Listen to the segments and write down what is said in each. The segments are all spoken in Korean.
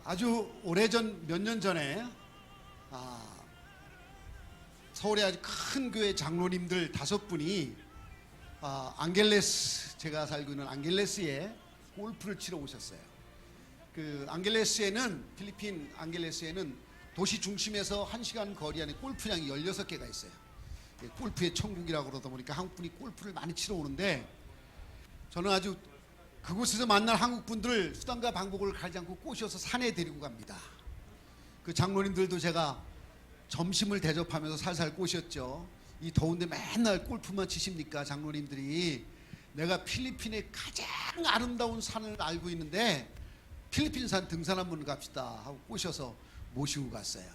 아주 오래전 몇 년 전에 서울의 아주 큰 교회 장로님들 5분이 앙겔레스, 제가 살고 있는 앙겔레스에 골프를 치러 오셨어요. 그 앙겔레스에는, 필리핀 앙겔레스에는 도시 중심에서 1시간 거리 안에 골프장이 16개가 있어요. 골프의 천국이라고 그러다 보니까 한국분이 골프를 많이 치러 오는데, 저는 아주 그곳에서 만날 한국분들을 수단과 방법을 가리지 않고 꼬셔서 산에 데리고 갑니다. 그 장로님들도 제가 점심을 대접하면서 살살 꼬셨죠. 이 더운데 맨날 골프만 치십니까 장로님들이. 내가 필리핀의 가장 아름다운 산을 알고 있는데 필리핀 산 등산 한번 갑시다 하고 꼬셔서 모시고 갔어요.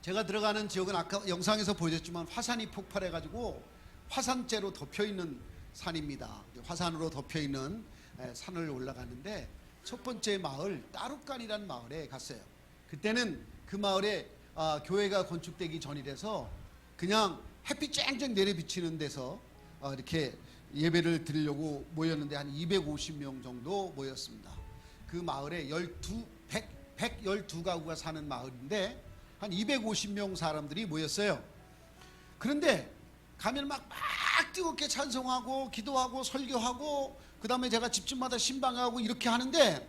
제가 들어가는 지역은 아까 영상에서 보셨지만 화산이 폭발해가지고 화산재로 덮여있는 산입니다. 화산으로 덮여있는 산을 올라가는데 첫 번째 마을 따루칸이라는 마을에 갔어요. 그때는 그 마을에 교회가 건축되기 전이라서 그냥 햇빛 쨍쨍 내려비치는 데서 이렇게 예배를 드리려고 모였는데 한 250명 정도 모였습니다. 그 마을에 112가구가 사는 마을인데 한 250명 사람들이 모였어요. 그런데 가면 막 뜨겁게 찬송하고 기도하고 설교하고 그 다음에 제가 집집마다 신방하고 이렇게 하는데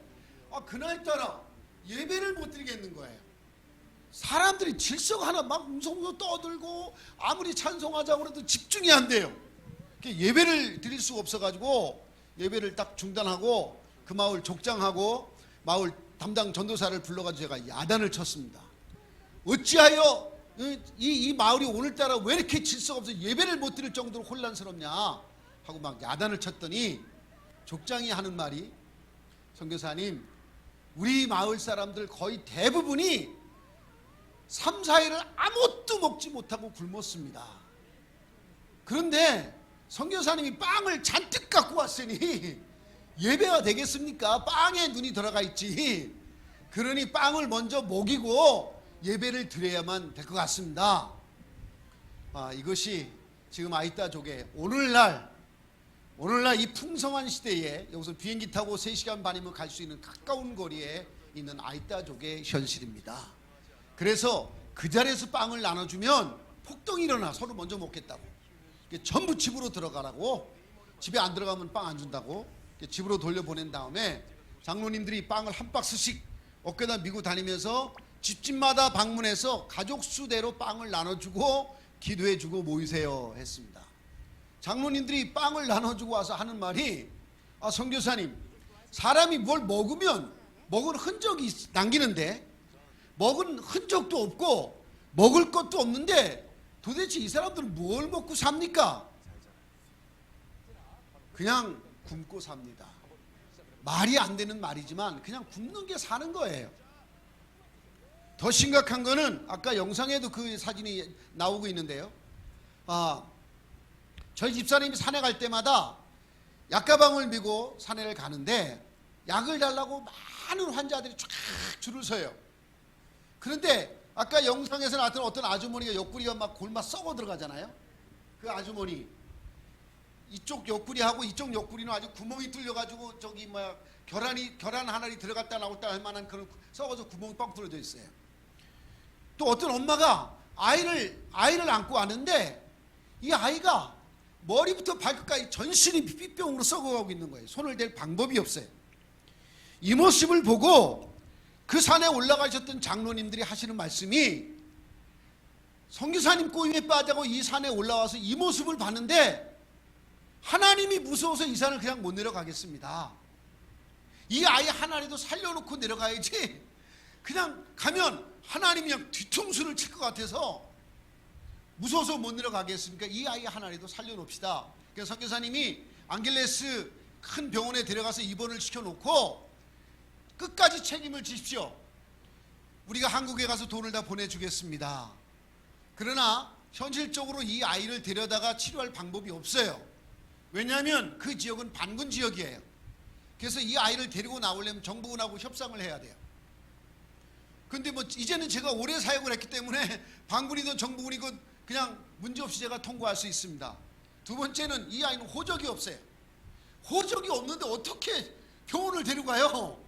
그날따라 예배를 못 드리겠는 거예요. 사람들이 질석 하나 막 웅성웅성 떠들고 아무리 찬송하자고 해도 집중이 안 돼요. 예배를 드릴 수가 없어가지고 예배를 딱 중단하고 그 마을 족장하고 마을 담당 전도사를 불러가지고 제가 야단을 쳤습니다. 어찌하여 이 마을이 오늘따라 왜 이렇게 질서가 없어 예배를 못 드릴 정도로 혼란스럽냐 하고 막 야단을 쳤더니 족장이 하는 말이, 선교사님, 우리 마을 사람들 거의 대부분이 3, 4일을 아무것도 먹지 못하고 굶었습니다. 그런데 선교사님이 빵을 잔뜩 갖고 왔으니 예배가 되겠습니까? 빵에 눈이 들어가 있지. 그러니 빵을 먼저 먹이고 예배를 드려야만 될 것 같습니다. 이것이 지금 아이따족의 오늘날 이 풍성한 시대에 여기서 비행기 타고 3시간 반이면 갈 수 있는 가까운 거리에 있는 아이따족의 현실입니다. 그래서 그 자리에서 빵을 나눠주면 폭동이 일어나. 서로 먼저 먹겠다고. 전부 집으로 들어가라고. 집에 안 들어가면 빵 안 준다고. 집으로 돌려보낸 다음에 장로님들이 빵을 한 박스씩 어깨다 미고 다니면서 집집마다 방문해서 가족 수대로 빵을 나눠주고 기도해주고 모이세요 했습니다. 장로님들이 빵을 나눠주고 와서 하는 말이, 선교사님, 사람이 뭘 먹으면 먹은 흔적이 남기는데 먹은 흔적도 없고 먹을 것도 없는데 도대체 이 사람들은 뭘 먹고 삽니까? 그냥 굶고 삽니다. 말이 안 되는 말이지만 그냥 굶는 게 사는 거예요. 더 심각한 거는 아까 영상에도 그 사진이 나오고 있는데요. 저희 집사님이 산에 갈 때마다 약가방을 메고 산에를 가는데 약을 달라고 많은 환자들이 쫙 줄을 서요. 그런데 아까 영상에서 나왔던 어떤 아주머니가 옆구리가 막 골마 썩어 들어가잖아요. 그 아주머니 이쪽 옆구리하고 이쪽 옆구리는 아주 구멍이 뚫려가지고 저기 계란 하나리 들어갔다 나왔다 할 만한 그런 썩어서 구멍이 뻥 뚫어져 있어요. 또 어떤 엄마가 아이를 안고 왔는데 이 아이가 머리부터 발끝까지 전신이 피피병으로 썩어가고 있는 거예요. 손을 댈 방법이 없어요. 이 모습을 보고 그 산에 올라가셨던 장로님들이 하시는 말씀이, 선교사님 꼬임에 빠져고 이 산에 올라와서 이 모습을 봤는데 하나님이 무서워서 이 산을 그냥 못 내려가겠습니다. 이 아이 하나라도 살려놓고 내려가야지 그냥 가면 하나님이 그냥 뒤통수를 칠 것 같아서 무서워서 못 내려가겠습니까? 이 아이 하나라도 살려놓읍시다. 그래서 선교사님이 앙겔레스 큰 병원에 데려가서 입원을 시켜놓고 끝까지 책임을 지십시오. 우리가 한국에 가서 돈을 다 보내주겠습니다. 그러나 현실적으로 이 아이를 데려다가 치료할 방법이 없어요. 왜냐하면 그 지역은 반군 지역이에요. 그래서 이 아이를 데리고 나오려면 정부군하고 협상을 해야 돼요. 근데 이제는 제가 오래 사역을 했기 때문에 반군이든 정부군이든 그냥 문제없이 제가 통과할 수 있습니다. 두 번째는 이 아이는 호적이 없어요. 호적이 없는데 어떻게 병원을 데려가요.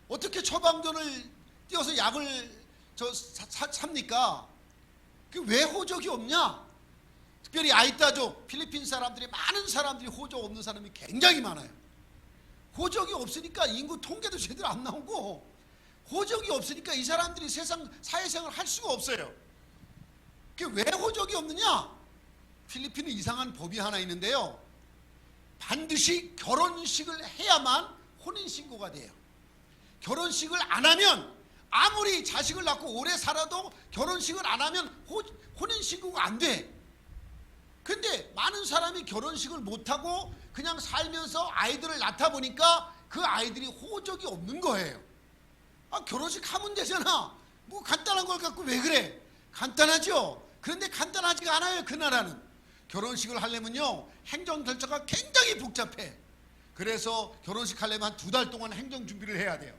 어떻게 처방전을 띄어서 약을 삽니까? 왜 호적이 없냐? 특별히 아이따족 필리핀 사람들이, 많은 사람들이 호적 없는 사람이 굉장히 많아요. 호적이 없으니까 인구 통계도 제대로 안 나오고, 호적이 없으니까 이 사람들이 세상 사회생활을 할 수가 없어요. 왜 호적이 없느냐? 필리핀은 이상한 법이 하나 있는데요, 반드시 결혼식을 해야만 혼인신고가 돼요. 결혼식을 안 하면, 아무리 자식을 낳고 오래 살아도 결혼식을 안 하면 혼인신고가 안 돼. 근데 많은 사람이 결혼식을 못하고 그냥 살면서 아이들을 낳다 보니까 그 아이들이 호적이 없는 거예요. 결혼식 하면 되잖아. 뭐 간단한 걸 갖고 왜 그래? 간단하죠. 그런데 간단하지가 않아요. 그 나라는 결혼식을 하려면요, 행정 절차가 굉장히 복잡해. 그래서 결혼식 하려면 한 2달 동안 행정 준비를 해야 돼요.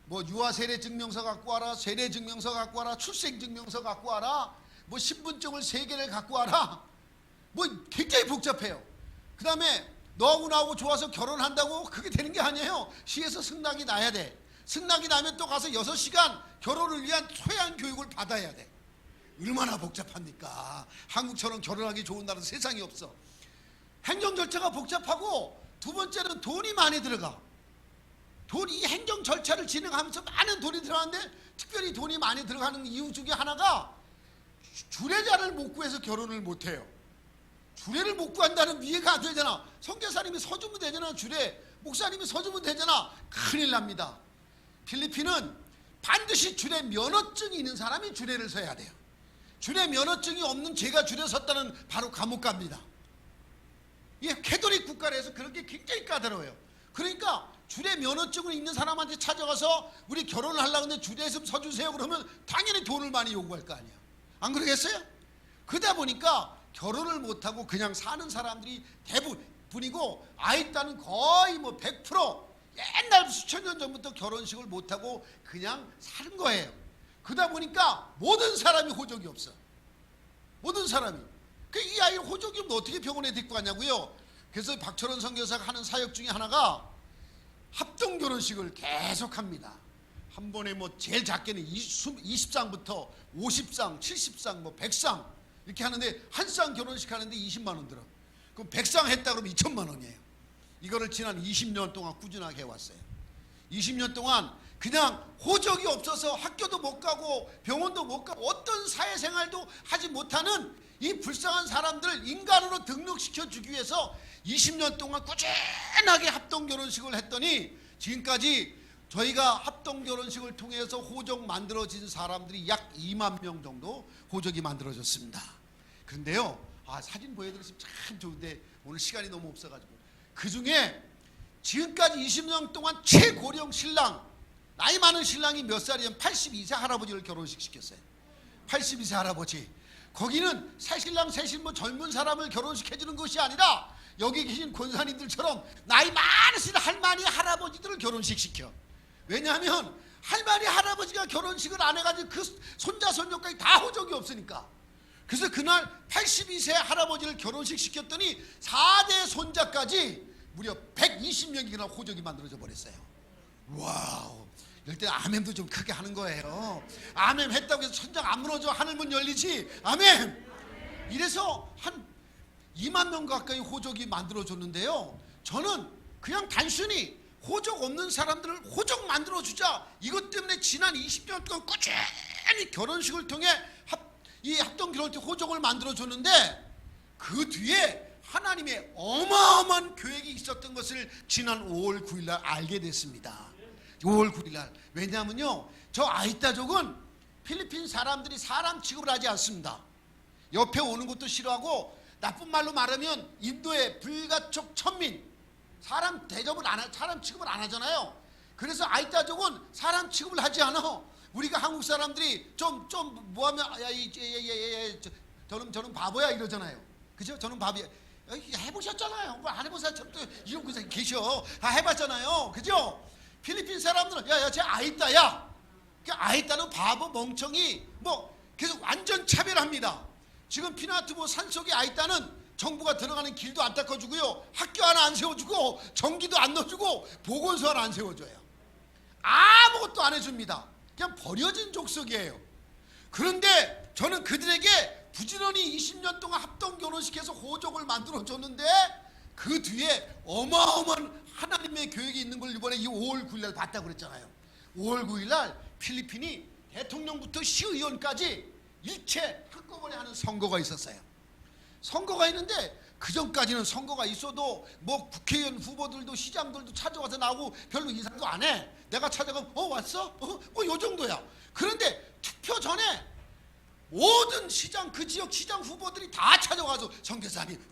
뭐 유아 세례 증명서 갖고 와라, 세례 증명서 갖고 와라, 출생 증명서 갖고 와라, 뭐 신분증을 3개를 갖고 와라. 뭐 굉장히 복잡해요. 그 다음에 너하고 나하고 좋아서 결혼한다고 그게 되는 게 아니에요. 시에서 승낙이 나야 돼. 승낙이 나면 또 가서 6시간 결혼을 위한 소양 교육을 받아야 돼. 얼마나 복잡합니까? 한국처럼 결혼하기 좋은 나라는 세상에 없어. 행정 절차가 복잡하고, 두 번째는 돈이 많이 들어가. 이 행정 절차를 진행하면서 많은 돈이 들어가는데, 특별히 돈이 많이 들어가는 이유 중에 하나가 주례자를 못 구해서 결혼을 못 해요. 주례를 못 구한다는 이해가 안 되잖아. 선교사님이 서주면 되잖아. 주례 목사님이 서주면 되잖아. 큰일 납니다. 필리핀은 반드시 주례 면허증이 있는 사람이 주례를 서야 돼요. 주례 면허증이 없는 제가 주례 섰다는 바로 감옥 갑니다. 이게 캐톨릭 국가라서 그런 게 굉장히 까다로워요. 그러니까 주례 면허증을 있는 사람한테 찾아가서 우리 결혼을 하려고 하는데 주례 좀 서주세요 그러면 당연히 돈을 많이 요구할 거 아니야. 안 그러겠어요? 그러다 보니까 결혼을 못하고 그냥 사는 사람들이 대부분이고, 아이따는 거의 뭐 100% 옛날 수천 년 전부터 결혼식을 못하고 그냥 사는 거예요. 그러다 보니까 모든 사람이 호적이 없어. 모든 사람이. 이 아이를 호적이 없는데 어떻게 병원에 데리고 가냐고요. 그래서 박철원 선교사가 하는 사역 중에 하나가 합동 결혼식을 계속합니다. 한 번에 뭐 제일 작게는 20쌍부터 50쌍, 70쌍, 뭐 100쌍 이렇게 하는데, 한 쌍 결혼식 하는데 20만 원 들어. 그럼 100쌍 했다 그러면 2천만 원이에요. 이거를 지난 20년 동안 꾸준하게 해왔어요. 20년 동안 그냥 호적이 없어서 학교도 못 가고 병원도 못 가고 어떤 사회생활도 하지 못하는 이 불쌍한 사람들을 인간으로 등록시켜 주기 위해서 20년 동안 꾸준하게 합동결혼식을 했더니, 지금까지 저희가 합동결혼식을 통해서 호적 만들어진 사람들이 약 2만 명 정도 호적이 만들어졌습니다. 그런데요, 사진 보여드리시면 참 좋은데 오늘 시간이 너무 없어가지고, 그 중에 지금까지 20년 동안 최고령 신랑, 나이 많은 신랑이 몇 살이면 82세 할아버지를 결혼식 시켰어요. 82세 할아버지. 거기는 새신랑 새신부 젊은 사람을 결혼시켜주는 것이 아니라 여기 계신 권사님들처럼 나이 많으신 할머니 할아버지들을 결혼식 시켜. 왜냐하면 할머니 할아버지가 결혼식을 안 해가지고 그 손자 손녀까지 다 호적이 없으니까. 그래서 그날 82세 할아버지를 결혼식 시켰더니 4대 손자까지 무려 120명이 그날 호적이 만들어져 버렸어요. 와우. 이럴 때 아멘도 좀 크게 하는 거예요. 아멘 했다고 해서 천장 안 무너져 하늘문 열리지. 아멘. 이래서 한 2만 명 가까이 호적이 만들어졌는데요, 저는 그냥 단순히 호적 없는 사람들을 호적 만들어주자, 이것 때문에 지난 20년 동안 꾸준히 결혼식을 통해 이 합동결혼식 호적을 만들어줬는데, 그 뒤에 하나님의 어마어마한 계획이 있었던 것을 지난 5월 9일날 알게 됐습니다. 5월 9일날. 왜냐하면요, 저 아이따족은 필리핀 사람들이 사람 취급을 하지 않습니다. 옆에 오는 것도 싫어하고, 나쁜 말로 말하면 인도의 불가촉 천민, 사람 대접을 안 하, 사람 취급을 안 하잖아요. 그래서 아이따족은 사람 취급을 하지 않아. 우리가 한국 사람들이 좀 뭐하면 저는 바보야 이러잖아요. 그죠? 저는 바보야. 해보셨잖아요. 뭐 안 해보세요? 이런 분들 계셔. 다 해봤잖아요. 그죠? 필리핀 사람들은 야야 쟤 아이따야. 아이따는 바보 멍청이 뭐 계속 완전 차별합니다. 지금 피나투보 산속의 아이따는 정부가 들어가는 길도 안 닦아주고요, 학교 하나 하나 안 세워주고 전기도 안 넣어주고 보건소 하나 안 세워줘요. 아무것도 안 해줍니다. 그냥 버려진 족속이에요. 그런데 저는 그들에게 부지런히 20년 동안 합동 결혼식해서 호적을 만들어줬는데 그 뒤에 어마어마한 하나님의 교육이 있는 걸 이번에 이 5월 9일 날 봤다고 그랬잖아요. 5월 9일 날 필리핀이 대통령부터 시의원까지 일체 한꺼번에 하는 선거가 있었어요. 선거가 있는데 그 전까지는 선거가 있어도 뭐 국회의원 후보들도 시장들도 찾아와서 나오고 별로 인사도 안 해. 내가 찾아가면 왔어? 요 정도야. 그런데 투표 전에 모든 시장, 그 지역 시장 후보들이 다 찾아와서 선교사님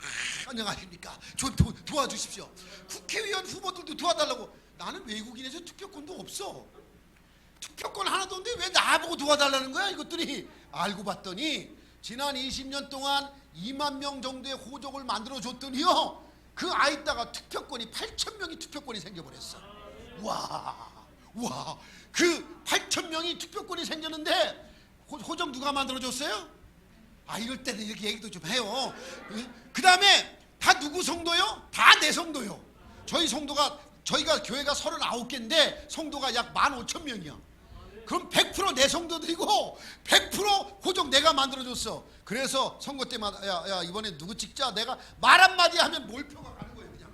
안녕하십니까, 저 도와주십시오. 국회의원 후보들도 도와달라고. 나는 외국인에서 투표권도 없어. 투표권 하나도 없는데 왜 나보고 도와달라는 거야 이것들이. 알고 봤더니 지난 20년 동안 2만 명 정도의 호적을 만들어줬더니요, 그 아이따가 투표권이 8,000명이 투표권이 생겨버렸어. 와, 그 8,000명이 투표권이 생겼는데 호적 누가 만들어줬어요? 이럴 때는 이렇게 얘기도 좀 해요. 그 다음에 다 누구 성도요? 다 내 성도요. 저희가 교회가 39개인데 성도가 약 15,000명이야. 그럼 100% 내 성도들이고 100% 호적 내가 만들어줬어. 그래서 선거 때마다 야 이번에 누구 찍자, 내가 말 한마디 하면 몰표가 가는 거예요. 그냥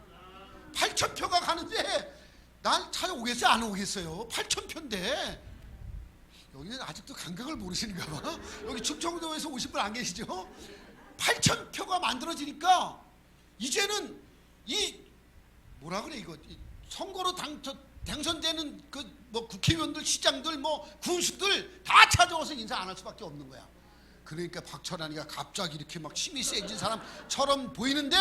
8,000표가 가는데 난 찾아오겠어요? 안 오겠어요? 8,000표인데. 여기는 아직도 감각을 모르시는가 봐. 여기 충청도에서 오신 분 안 계시죠? 8,000표가 만들어지니까 이제는 이 뭐라 그래 이거, 선거로 당선되는 그 뭐 국회의원들, 시장들, 뭐 군수들 다 찾아와서 인사 안 할 수밖에 없는 거야. 그러니까 박철환이가 갑자기 이렇게 막 힘이 세진 사람처럼 보이는데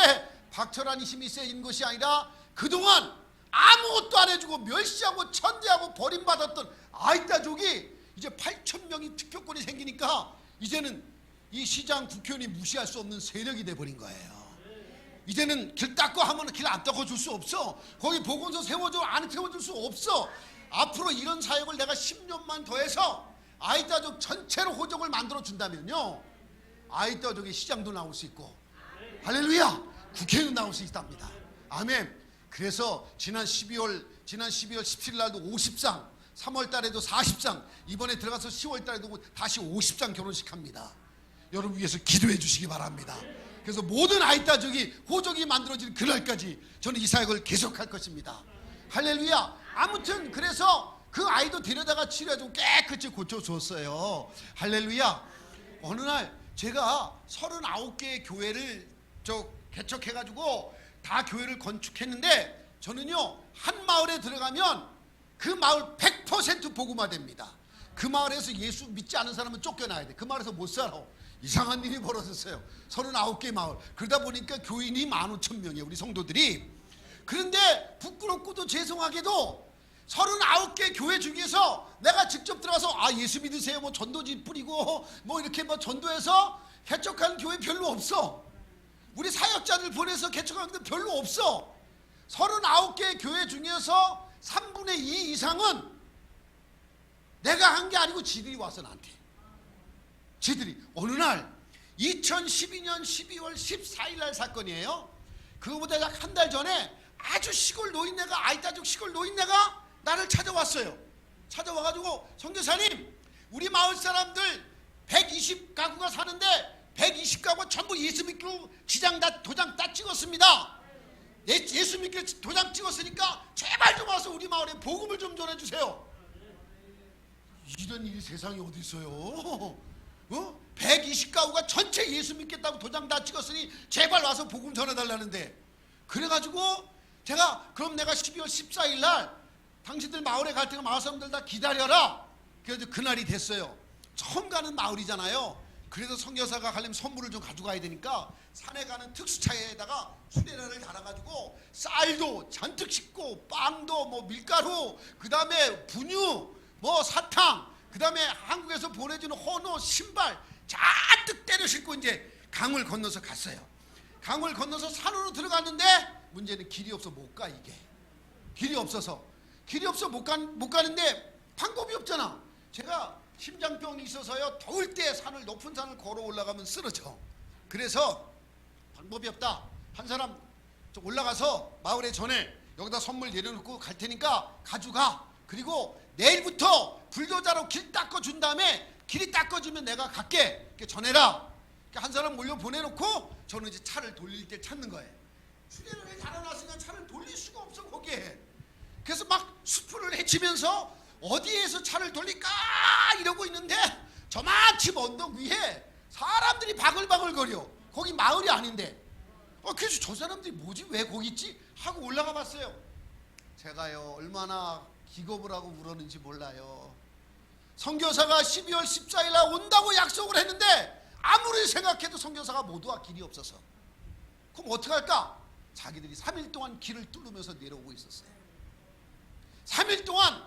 박철환이 힘이 세진 것이 아니라 그동안 아무것도 안 해주고 멸시하고 천대하고 버림받았던 아이따족이 이제 8,000명이 투표권이 생기니까 이제는 이 시장, 국회의원이 무시할 수 없는 세력이 돼버린 거예요. 이제는 길 닦고 하면 길 안 닦아줄 수 없어. 거기 보건소 세워줘, 안 세워줄 수 없어. 앞으로 이런 사역을 내가 10년만 더해서 아이따족 전체로 호적을 만들어 준다면요, 아이따족이 시장도 나올 수 있고, 할렐루야, 국회의원 나올 수 있답니다. 아멘. 그래서 지난 12월 17일 날도 50상, 3월 달에도 40상, 이번에 들어가서 10월 달에도 다시 50상 결혼식 합니다. 여러분 위해서 기도해 주시기 바랍니다. 그래서 모든 아이따족이 호적이 만들어지는 그날까지 저는 이 사역을 계속할 것입니다. 할렐루야. 아무튼 그래서 그 아이도 데려다가 치료해주고 깨끗이 고쳐줬어요. 할렐루야. 어느 날 제가 39개의 교회를 개척해가지고 다 교회를 건축했는데, 저는요 한 마을에 들어가면 그 마을 100% 복음화됩니다. 그 마을에서 예수 믿지 않은 사람은 쫓겨나야 돼. 그 마을에서 못 살아. 이상한 일이 벌어졌어요. 39개 마을. 그러다 보니까 교인이 15,000명이에요, 우리 성도들이. 그런데 부끄럽고도 죄송하게도 39개 교회 중에서 내가 직접 들어가서 예수 믿으세요, 뭐 전도지 뿌리고 뭐 이렇게 뭐 전도해서 개척하는 교회 별로 없어. 우리 사역자들 보내서 개척하는 데 별로 없어. 39개 교회 중에서 3분의 2 이상은 내가 한 게 아니고 지들이 와서 나한테. 지들이 어느 날 2012년 12월 14일 날 사건이에요. 그거보다 약 한 달 전에 아주 시골 노인네가, 아이따족 시골 노인네가 나를 찾아왔어요. 찾아와가지고 선교사님, 우리 마을 사람들 120가구가 사는데 120가구가 전부 예수 믿기로 도장 다 찍었습니다. 예수 믿기로 도장 찍었으니까 제발 좀 와서 우리 마을에 복음을 좀 전해주세요. 이런 일이 세상에 어디 있어요? 120가구가 전체 예수 믿겠다고 도장 다 찍었으니 제발 와서 복음 전해달라는데. 그래가지고 제가 그럼 내가 12월 14일 날 당신들 마을에 갈 테니까 마을 사람들 다 기다려라. 그래서 그날이 됐어요. 처음 가는 마을이잖아요. 그래서 선교사가 가려면 선물을 좀 가져가야 되니까 산에 가는 특수차에다가 수레라를 달아가지고 쌀도 잔뜩 싣고 빵도 뭐 밀가루, 그 다음에 분유, 뭐 사탕, 그 다음에 한국에서 보내주는 헌옷, 신발 잔뜩 때려 싣고 이제 강을 건너서 갔어요. 강을 건너서 산으로 들어갔는데 문제는 길이 없어 못 가. 이게 길이 없어서 못 가는데 방법이 없잖아. 제가 심장병이 있어서요, 더울 때 높은 산을 걸어 올라가면 쓰러져. 그래서 방법이 없다. 한 사람 저 올라가서 마을에 전에 여기다 선물 내려놓고 갈 테니까 가져가. 그리고 내일부터 불도저로 길 닦아준 다음에 길이 닦아지면 내가 갈게. 이렇게 전해라. 한 사람 몰려 보내놓고 저는 이제 차를 돌릴 때 찾는 거예요. 주례를 달아놨으니까 차를 돌릴 수가 없어 거기에. 그래서 막 수풀을 헤치면서 어디에서 차를 돌릴까 이러고 있는데 저만치 언덕 위에 사람들이 바글바글 거려. 거기 마을이 아닌데. 그래서 저 사람들이 뭐지? 왜 거기 있지? 하고 올라가 봤어요. 제가요 얼마나 기겁을 하고 울었는지 몰라요. 선교사가 12월 14일 날 온다고 약속을 했는데 아무리 생각해도 선교사가 못 와. 길이 없어서. 그럼 어떡할까? 자기들이 3일 동안 길을 뚫으면서 내려오고 있었어요. 3일 동안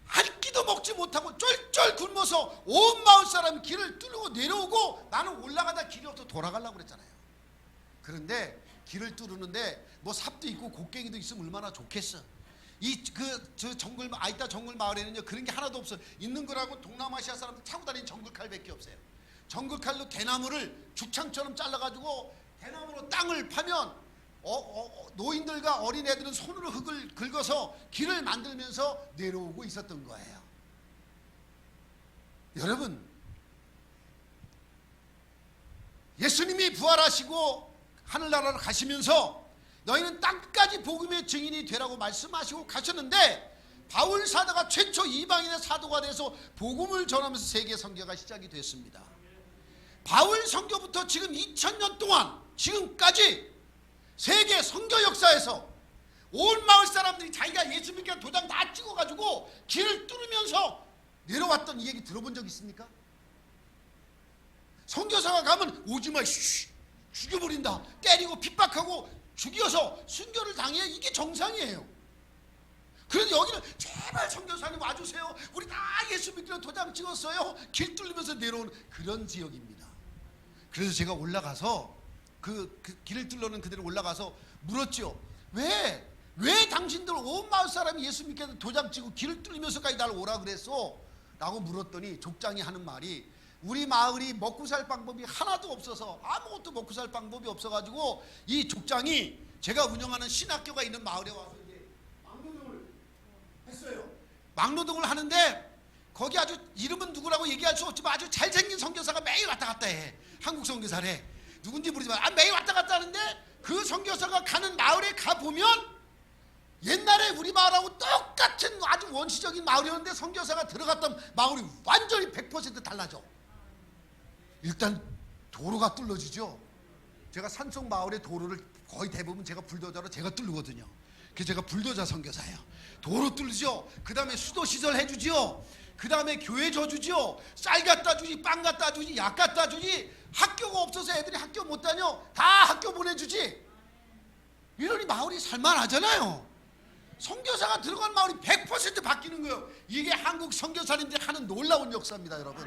한 끼도 먹지 못하고 쫄쫄 굶어서 온 마을 사람이 길을 뚫고 내려오고 나는 올라가다 길이 없어서 돌아가려고 그랬잖아요. 그런데 길을 뚫는데 뭐 삽도 있고 곡괭이도 있으면 얼마나 좋겠어. 저 정글 아이따 정글 마을에는요 그런 게 하나도 없어. 있는 거라고 동남아시아 사람들 차고 다니는 정글칼밖에 없어요. 정글칼로 대나무를 죽창처럼 잘라가지고 대나무로 땅을 파면 노인들과 어린애들은 손으로 흙을 긁어서 길을 만들면서 내려오고 있었던 거예요. 여러분, 예수님이 부활하시고 하늘나라로 가시면서 너희는 땅까지 복음의 증인이 되라고 말씀하시고 가셨는데 바울 사도가 최초 이방인의 사도가 돼서 복음을 전하면서 세계 선교가 시작이 됐습니다. 바울 선교부터 지금 2000년 동안 지금까지 세계 선교 역사에서 온 마을 사람들이 자기가 예수 믿게 도장 다 찍어가지고 길을 뚫으면서 내려왔던 이 얘기 들어본 적 있습니까? 선교사가 가면 오지마 죽여버린다, 때리고 핍박하고 죽여서 순교를 당해. 이게 정상이에요. 그런데 여기는 제발 선교사님 와주세요. 우리 다 예수 믿기로 도장 찍었어요. 길 뚫으면서 내려오는 그런 지역입니다. 그래서 제가 올라가서 그 길을 뚫는 그대로 올라가서 물었죠. 왜 당신들 온 마을 사람이 예수 믿게 도장 찍고 길을 뚫으면서까지 날 오라 그랬어? 라고 물었더니 족장이 하는 말이 우리 마을이 먹고 살 방법이 하나도 없어서 아무것도 먹고 살 방법이 없어가지고 이 족장이 제가 운영하는 신학교가 있는 마을에 와서 이제 막노동을 했어요. 막노동을 하는데 거기 아주 이름은 누구라고 얘기할 수 없지만 아주 잘생긴 선교사가 매일 왔다 갔다 해. 한국 선교사래. 누군지 모르지만 매일 왔다 갔다 하는데 그 선교사가 가는 마을에 가보면 옛날에 우리 마을하고 똑같은 아주 원시적인 마을이었는데 선교사가 들어갔던 마을이 완전히 100% 달라져. 일단 도로가 뚫어지죠. 제가 산속 마을의 도로를 거의 대부분 제가 불도저로 제가 뚫거든요. 그래서 제가 불도저 선교사예요. 도로 뚫죠. 그 다음에 수도시설 해주죠. 그 다음에 교회 줘주죠. 쌀 갖다 주지, 빵 갖다 주지, 약 갖다 주지. 학교가 없어서 애들이 학교 못 다녀. 다 학교 보내주지. 이러니 마을이 살만하잖아요. 선교사가 들어간 마을이 100% 바뀌는 거예요. 이게 한국 선교사님들이 하는 놀라운 역사입니다, 여러분.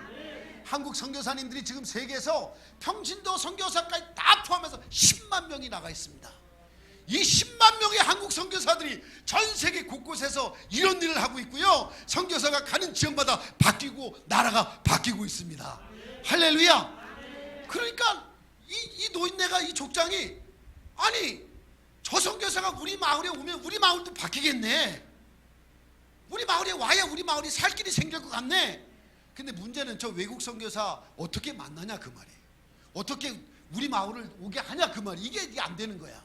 한국 선교사님들이 지금 세계에서 평신도 선교사까지 다 포함해서 10만 명이 나가 있습니다. 이 10만 명의 한국 선교사들이 전 세계 곳곳에서 이런 일을 하고 있고요. 선교사가 가는 지역마다 바뀌고 나라가 바뀌고 있습니다. 할렐루야. 그러니까 이 노인네가 이 족장이 아니 저 선교사가 우리 마을에 오면 우리 마을도 바뀌겠네. 우리 마을에 와야 우리 마을이 살 길이 생길 것 같네. 근데 문제는 저 외국 선교사 어떻게 만나냐 그 말이에요. 어떻게 우리 마을을 오게 하냐 그 말이에요. 이게 안 되는 거야.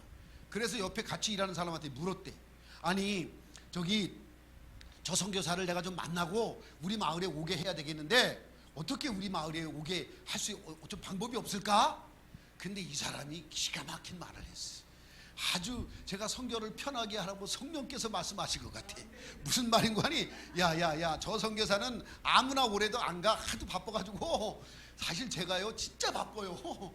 그래서 옆에 같이 일하는 사람한테 물었대. 아니 저기 저 선교사를 내가 좀 만나고 우리 마을에 오게 해야 되겠는데 어떻게 우리 마을에 오게 할 수 좀 방법이 없을까? 근데 이 사람이 기가 막힌 말을 했어. 아주 제가 선교를 편하게 하라고 성령께서 말씀하신 것 같아. 무슨 말인 거 아니? 야야야 저 선교사는 아무나 오래도 안 가. 하도 바빠가지고 사실 제가요 진짜 바빠요.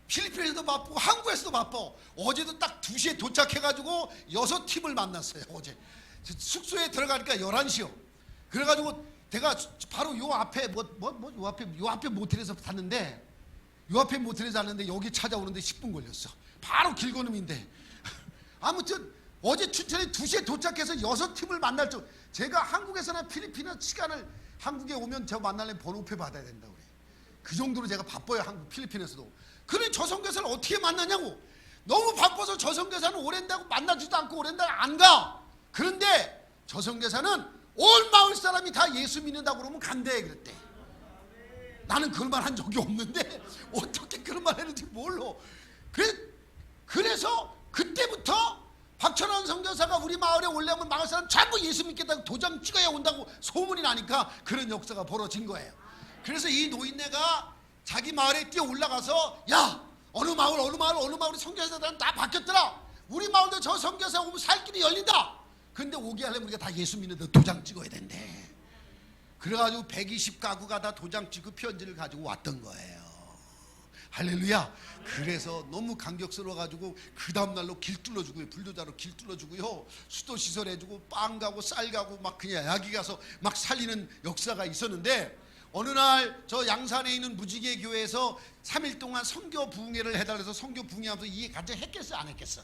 필리핀에서도 바쁘고 한국에서도 바빠. 어제도 딱 2시에 도착해가지고 6팀을 만났어요. 어제 숙소에 들어가니까 11시요 그래가지고 내가 바로 요 앞에 요 앞에 모텔에서 잤는데 요 앞에 모텔에 잤는데 여기 찾아오는데 10분 걸렸어. 바로 길건음인데 아무튼 어제 춘천에 2시에 도착해서 6팀을 만날 줄. 제가 한국에서나 필리핀에 시간을 한국에 오면 저 만나려면 번호표 받아야 된다고 그래. 그 정도로 제가 바빠요. 한국 필리핀에서도. 그래 저 선교사를 어떻게 만나냐고. 너무 바빠서 저 선교사는 오랜다고 만나지도 않고 오랜다고 안 가. 그런데 저 선교사는 온 마을 사람이 다 예수 믿는다고 그러면 간대 그랬대. 나는 그런 말 한 적이 없는데 어떻게 그런 말 했는지 몰라. 그래서 그때부터 박천원 선교사가 우리 마을에 올라오면 마을 사람 전부 예수 믿겠다고 도장 찍어야 온다고 소문이 나니까 그런 역사가 벌어진 거예요. 그래서 이 노인네가 자기 마을에 뛰어 올라가서 야 어느 마을 선교사들은 다 바뀌었더라. 우리 마을도 저 선교사 오면 살 길이 열린다. 근데 오게 하려면 우리가 다 예수 믿는데 도장 찍어야 된대. 그래가지고 120가구가 다 도장 찍고 편지를 가지고 왔던 거예요. 할렐루야. 그래서 너무 감격스러워가지고 그 다음날로 길 뚫어주고요. 불도자로 길 뚫어주고요. 수도시설 해주고 빵 가고 쌀 가고 막 그냥 야기 가서 막 살리는 역사가 있었는데 어느 날 저 양산에 있는 무지개 교회에서 3일 동안 선교 부흥회를 해달래서 선교 부흥회하면서 이해 간증 했겠어 안 했겠어?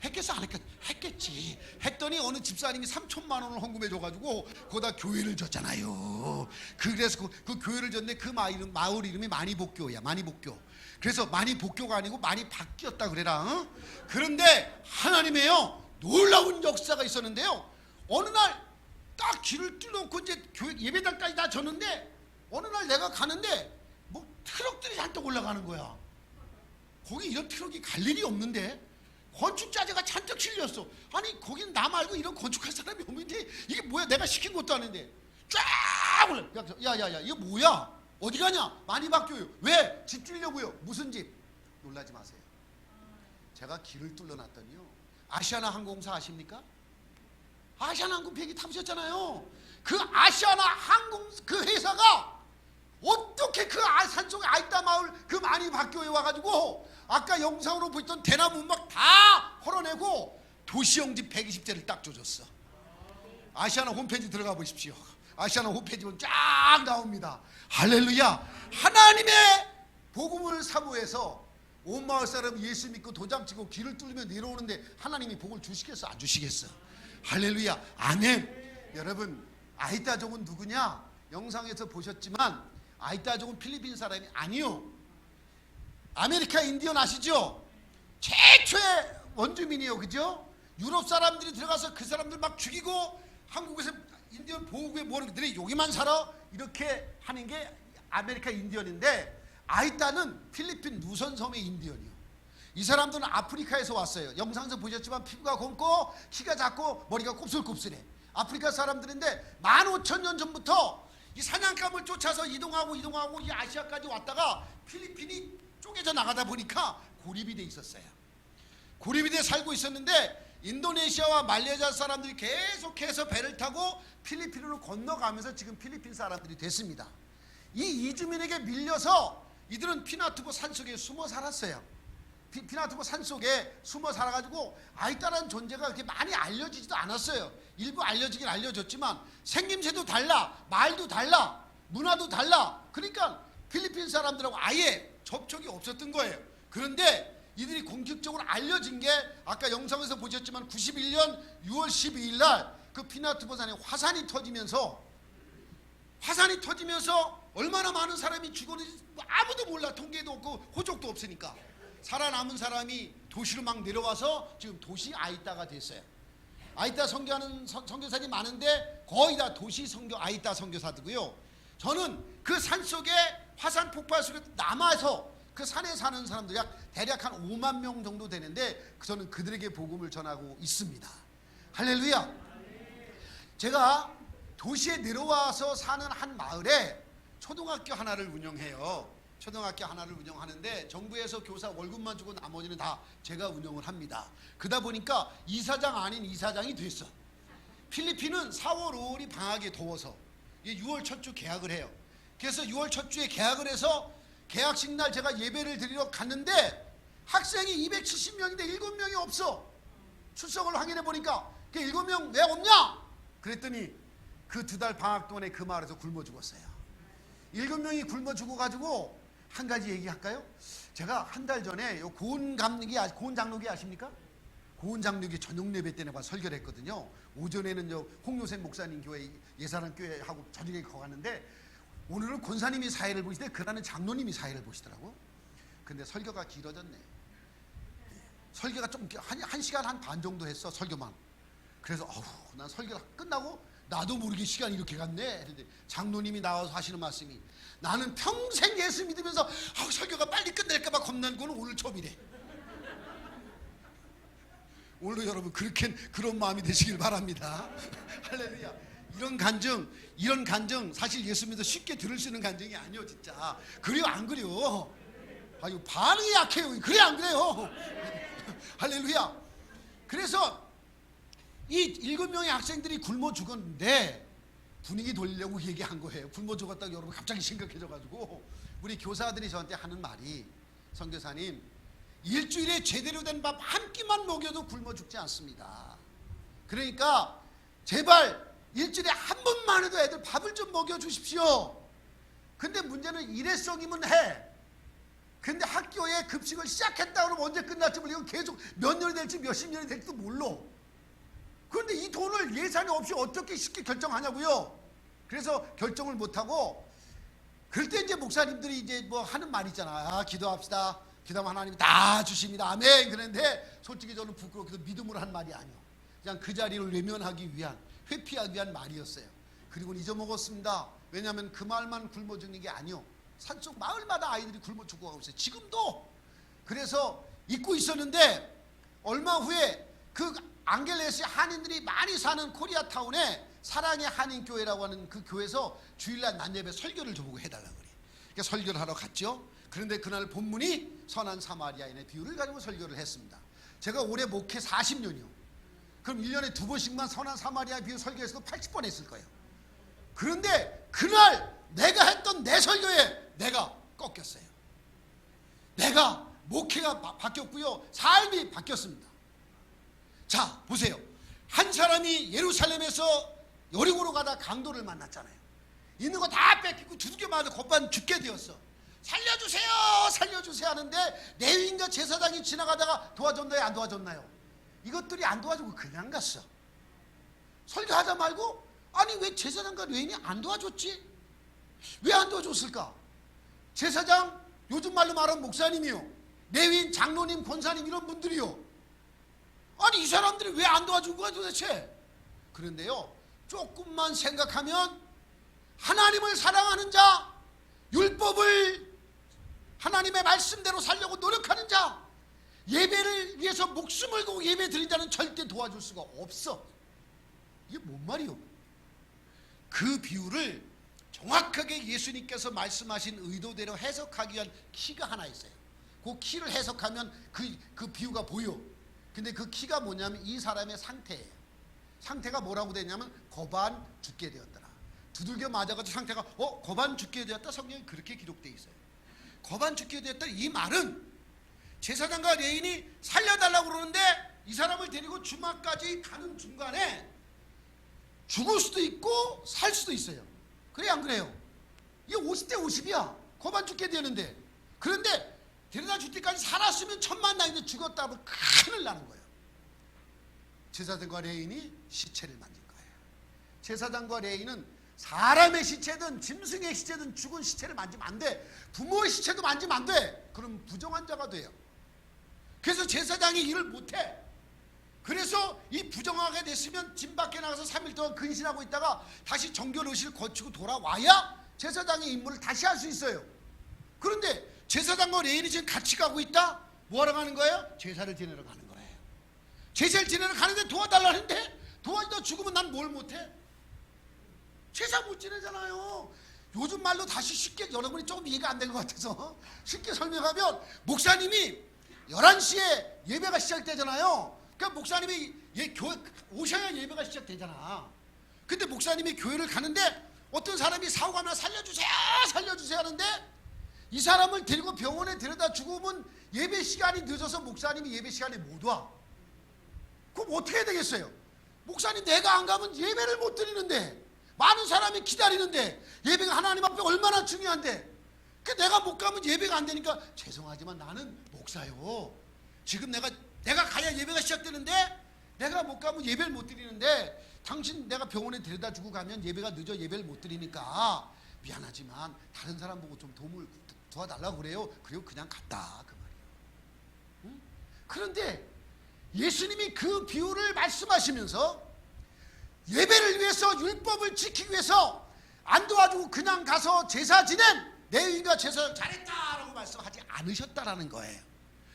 했겠어 안 했겠어? 했겠지. 했더니 어느 집사님이 3천만 원을 헌금해 줘가지고 거기다 교회를 졌잖아요. 그래서 그 교회를 졌는데 그 마을 이름이 만이복교야. 만이복교. 그래서 만이복교가 아니고 많이 바뀌었다 그래라. 어? 그런데 하나님의요 놀라운 역사가 있었는데요. 어느 날 딱 길을 뚫어놓고 이제 교회 예배당까지 다 졌는데 어느 날 내가 가는데 뭐 트럭들이 잔뜩 올라가는 거야. 거기 이런 트럭이 갈 일이 없는데 건축자재가 잔뜩 실렸어. 아니 거긴 나 말고 이런 건축할 사람이 없는데 이게 뭐야? 내가 시킨 것도 아닌데 쫙 올라. 야야야 이거 뭐야? 어디 가냐? 많이 바뀌어요. 왜? 집 주려고요. 무슨 집? 놀라지 마세요. 제가 길을 뚫어놨더니요. 아시아나 항공사 아십니까? 아시아나 항공 비행기 타보셨잖아요. 그 아시아나 항공 그 회사가 어떻게 그 산속에 아이따 마을 그 많이 바뀌어에 와가지고 아까 영상으로 보였던 대나무 막 다 헐어내고 도시형 집 120채를 딱 줘줬어. 아시아나 홈페이지 들어가 보십시오. 아시아나 홈페이지 보면 쫙 나옵니다. 할렐루야. 하나님의 복음을 사모해서 온 마을 사람 예수 믿고 도장 찍고 길을 뚫으며 내려오는데 하나님이 복을 주시겠어 안 주시겠어? 할렐루야. 아멘. 여러분 아이따족은 누구냐? 영상에서 보셨지만 아이따족은 필리핀 사람이 아니요. 아메리카 인디언 아시죠? 최초의 원주민이에요. 그죠? 유럽 사람들이 들어가서 그 사람들 막 죽이고 한국에서 인디언 보호구에 뭐는 너네 여기만 살아? 이렇게 하는 게 아메리카 인디언인데 아이따는 필리핀 누선섬의 인디언이요. 이 사람들은 아프리카에서 왔어요. 영상에서 보셨지만 피부가 검고 키가 작고 머리가 곱슬곱슬해. 아프리카 사람들인데 15,000년 전부터 이 사냥감을 쫓아서 이동하고 이 아시아까지 왔다가 필리핀이 쪼개져 나가다 보니까 고립이 돼 있었어요. 고립이 돼 살고 있었는데 인도네시아와 말레이시아 사람들이 계속해서 배를 타고 필리핀으로 건너가면서 지금 필리핀 사람들이 됐습니다. 이 이주민에게 밀려서 이들은 피나투보 산속에 숨어 살았어요. 피나투보 산속에 숨어 살아가지고 아이따라는 존재가 그렇게 많이 알려지지도 않았어요. 일부 알려지긴 알려졌지만 생김새도 달라, 말도 달라, 문화도 달라. 그러니까 필리핀 사람들하고 아예 접촉이 없었던 거예요. 그런데 이들이 공식적으로 알려진 게 아까 영상에서 보셨지만 91년 6월 12일 날 그 피나투보 산에 화산이 터지면서 얼마나 많은 사람이 죽었는지 아무도 몰라. 통계도 없고 호적도 없으니까. 살아남은 사람이 도시로 막 내려와서 지금 도시 아이따가 됐어요. 아이따 선교하는 선교사들이 많은데 거의 다 도시 선교 아이따 선교사들고요. 저는 그 산속에 화산 폭발 속에 남아서 그 산에 사는 사람들이 대략 한 5만 명 정도 되는데 저는 그들에게 복음을 전하고 있습니다. 할렐루야. 제가 도시에 내려와서 사는 한 마을에 초등학교 하나를 운영해요. 초등학교 하나를 운영하는데 정부에서 교사 월급만 주고 나머지는 다 제가 운영을 합니다. 그러다 보니까 이사장 아닌 이사장이 됐어. 필리핀은 4월 5월이 방학에 더워서 6월 첫 주 개학을 해요. 그래서 6월 첫 주에 개학을 해서 개학식 날 제가 예배를 드리러 갔는데 학생이 270명인데 7명이 없어. 출석을 확인해 보니까 그 7명 왜 없냐? 그랬더니 그 2달 방학 동안에 그 마을에서 굶어 죽었어요. 7명이 굶어 죽어가지고 한 가지 얘기할까요? 제가 한 달 전에 고은 장로교 아십니까? 고은 장로교 저녁 예배 때 내가 설교를 했거든요. 오전에는 홍요셉 목사님 교회 예사람 교회하고 저녁에 거 갔는데 오늘은 권사님이 사회를 보시는데 그날은 장로님이 사회를 보시더라고. 근데 설교가 길어졌네. 설교가 좀 한 시간 한 반 정도 했어, 설교만. 그래서 난 설교가 끝나고 나도 모르게 시간이 이렇게 갔네. 그런데 장로님이 나와서 하시는 말씀이, 나는 평생 예수 믿으면서 설교가 빨리 끝낼까 봐 겁난 거는 오늘 처음이래. 오늘도 여러분 그런 마음이 되시길 바랍니다. 할렐루야. 이런 간증 사실 예수 믿어 쉽게 들을 수 있는 간증이 아니요, 진짜. 그래요, 안 그래요? 아유, 반응이 약해요. 그래, 안 그래요? 할렐루야. 그래서 이 7명의 학생들이 굶어 죽었는데 분위기 돌리려고 얘기한 거예요. 굶어 죽었다고 여러분 갑자기 심각해져가지고 우리 교사들이 저한테 하는 말이, 선교사님, 일주일에 제대로 된 밥 한 끼만 먹여도 굶어 죽지 않습니다. 그러니까 제발 일주일에 한 번만 해도 애들 밥을 좀 먹여주십시오. 근데 문제는 일회성이면 해. 근데 학교에 급식을 시작했다 그러면 언제 끝날지 모르고 계속 몇 년이 될지 몇십 년이 될지도 몰라. 그런데 이 돈을 예산이 없이 어떻게 쉽게 결정하냐고요. 그래서 결정을 못하고, 그럴 때 이제 목사님들이 이제 뭐 하는 말이 있잖아. 기도합시다. 기도하면 하나님이 다 주십니다. 아멘. 그런데 솔직히 저는 부끄럽게도 믿음으로 한 말이 아니요. 그냥 그 자리를 외면하기 위한, 회피하기 위한 말이었어요. 그리고 잊어먹었습니다. 왜냐하면 그 말만 굶어 죽는 게 아니요. 산속 마을마다 아이들이 굶어 죽어가고 있어요. 지금도. 그래서 잊고 있었는데 얼마 후에 그 앙겔레스의 한인들이 많이 사는 코리아타운에 사랑의 한인교회라고 하는 그 교회에서 주일날 낮예배 설교를 저보고 해달라고 그래. 그러니까 설교를 하러 갔죠. 그런데 그날 본문이 선한 사마리아인의 비유를 가지고 설교를 했습니다. 제가 올해 목회 40년이요. 그럼 1년에 2번씩만 선한 사마리아 비유 설교해서도 80번 했을 거예요. 그런데 그날 내가 했던 내 설교에 내가 꺾였어요. 내가 목회가 바뀌었고요. 삶이 바뀌었습니다. 자, 보세요. 한 사람이 예루살렘에서 여리고로 가다 강도를 만났잖아요. 있는 거 다 뺏기고 두들겨 맞아 곧반 죽게 되었어. 살려주세요, 살려주세요 하는데 레위인과 제사장이 지나가다가 도와줬나요, 안 도와줬나요? 이것들이 안 도와주고 그냥 갔어. 설교하자 말고, 아니 왜 제사장과 레위인이 안 도와줬지? 왜 안 도와줬을까? 제사장, 요즘 말로 말하면 목사님이요, 레위인, 장로님, 권사님 이런 분들이요. 아니 이 사람들이 왜 안 도와준 거야 도대체? 그런데요, 조금만 생각하면 하나님을 사랑하는 자, 율법을 하나님의 말씀대로 살려고 노력하는 자, 예배를 위해서 목숨을 걸고 예배 드린 자는 절대 도와줄 수가 없어. 이게 뭔 말이요? 그 비유를 정확하게 예수님께서 말씀하신 의도대로 해석하기 위한 키가 하나 있어요. 그 키를 해석하면 그 비유가 보여. 근데 그 키가 뭐냐면 이 사람의 상태예요. 상태가 뭐라고 되냐면 거반 죽게 되었더라. 두들겨 맞아가지고 상태가 거반 죽게 되었다. 성경에 그렇게 기록되어 있어요. 거반 죽게 되었다. 이 말은 제사장과 레위인이 살려달라고 그러는데 이 사람을 데리고 주막까지 가는 중간에 죽을 수도 있고 살 수도 있어요. 그래 안 그래요? 이게 50대 50이야. 거반 죽게 되는데. 그런데 데려다 줄 때까지 살았으면 천만 다행인데 죽었다 하면 큰일 나는 거예요. 제사장과 레위인이 시체를 만진 거예요. 제사장과 레위인은 사람의 시체든 짐승의 시체든 죽은 시체를 만지면 안 돼. 부모의 시체도 만지면 안 돼. 그럼 부정한 자가 돼요. 그래서 제사장이 일을 못해. 그래서 이 부정하게 됐으면 집 밖에 나가서 3일 동안 근신하고 있다가 다시 정결의식을 거치고 돌아와야 제사장의 임무를 다시 할 수 있어요. 그런데 제사장과 레위인이 지금 같이 가고 있다? 뭐하러 가는 거예요? 제사를 지내러 가는 거예요. 제사를 지내러 가는데 도와달라는데 도와주다 죽으면 난 뭘 못해? 제사 못 지내잖아요. 요즘 말로 다시 쉽게, 여러분이 조금 이해가 안 된 것 같아서 쉽게 설명하면, 목사님이 11시에 예배가 시작되잖아요. 그러니까 목사님이 교회 오셔야 예배가 시작되잖아. 근데 목사님이 교회를 가는데 어떤 사람이 사고가 나 살려주세요 살려주세요 하는데 이 사람을 데리고 병원에 데려다 죽으면 예배 시간이 늦어서 목사님이 예배 시간에 못 와. 그럼 어떻게 해야 되겠어요? 목사님, 내가 안 가면 예배를 못 드리는데, 많은 사람이 기다리는데, 예배가 하나님 앞에 얼마나 중요한데, 내가 못 가면 예배가 안 되니까, 죄송하지만 나는 목사요. 지금 내가 가야 예배가 시작되는데 내가 못 가면 예배를 못 드리는데, 당신 내가 병원에 데려다 주고 가면 예배가 늦어 예배를 못 드리니까 미안하지만 다른 사람 보고 좀 도움을 도와달라고 그래요. 그리고 그냥 갔다, 그 말이에요. 응? 그런데 예수님이 그 비유를 말씀하시면서 예배를 위해서, 율법을 지키기 위해서 안 도와주고 그냥 가서 제사 지낸 레위인과 제사장 잘했다라고 말씀하지 않으셨다라는 거예요.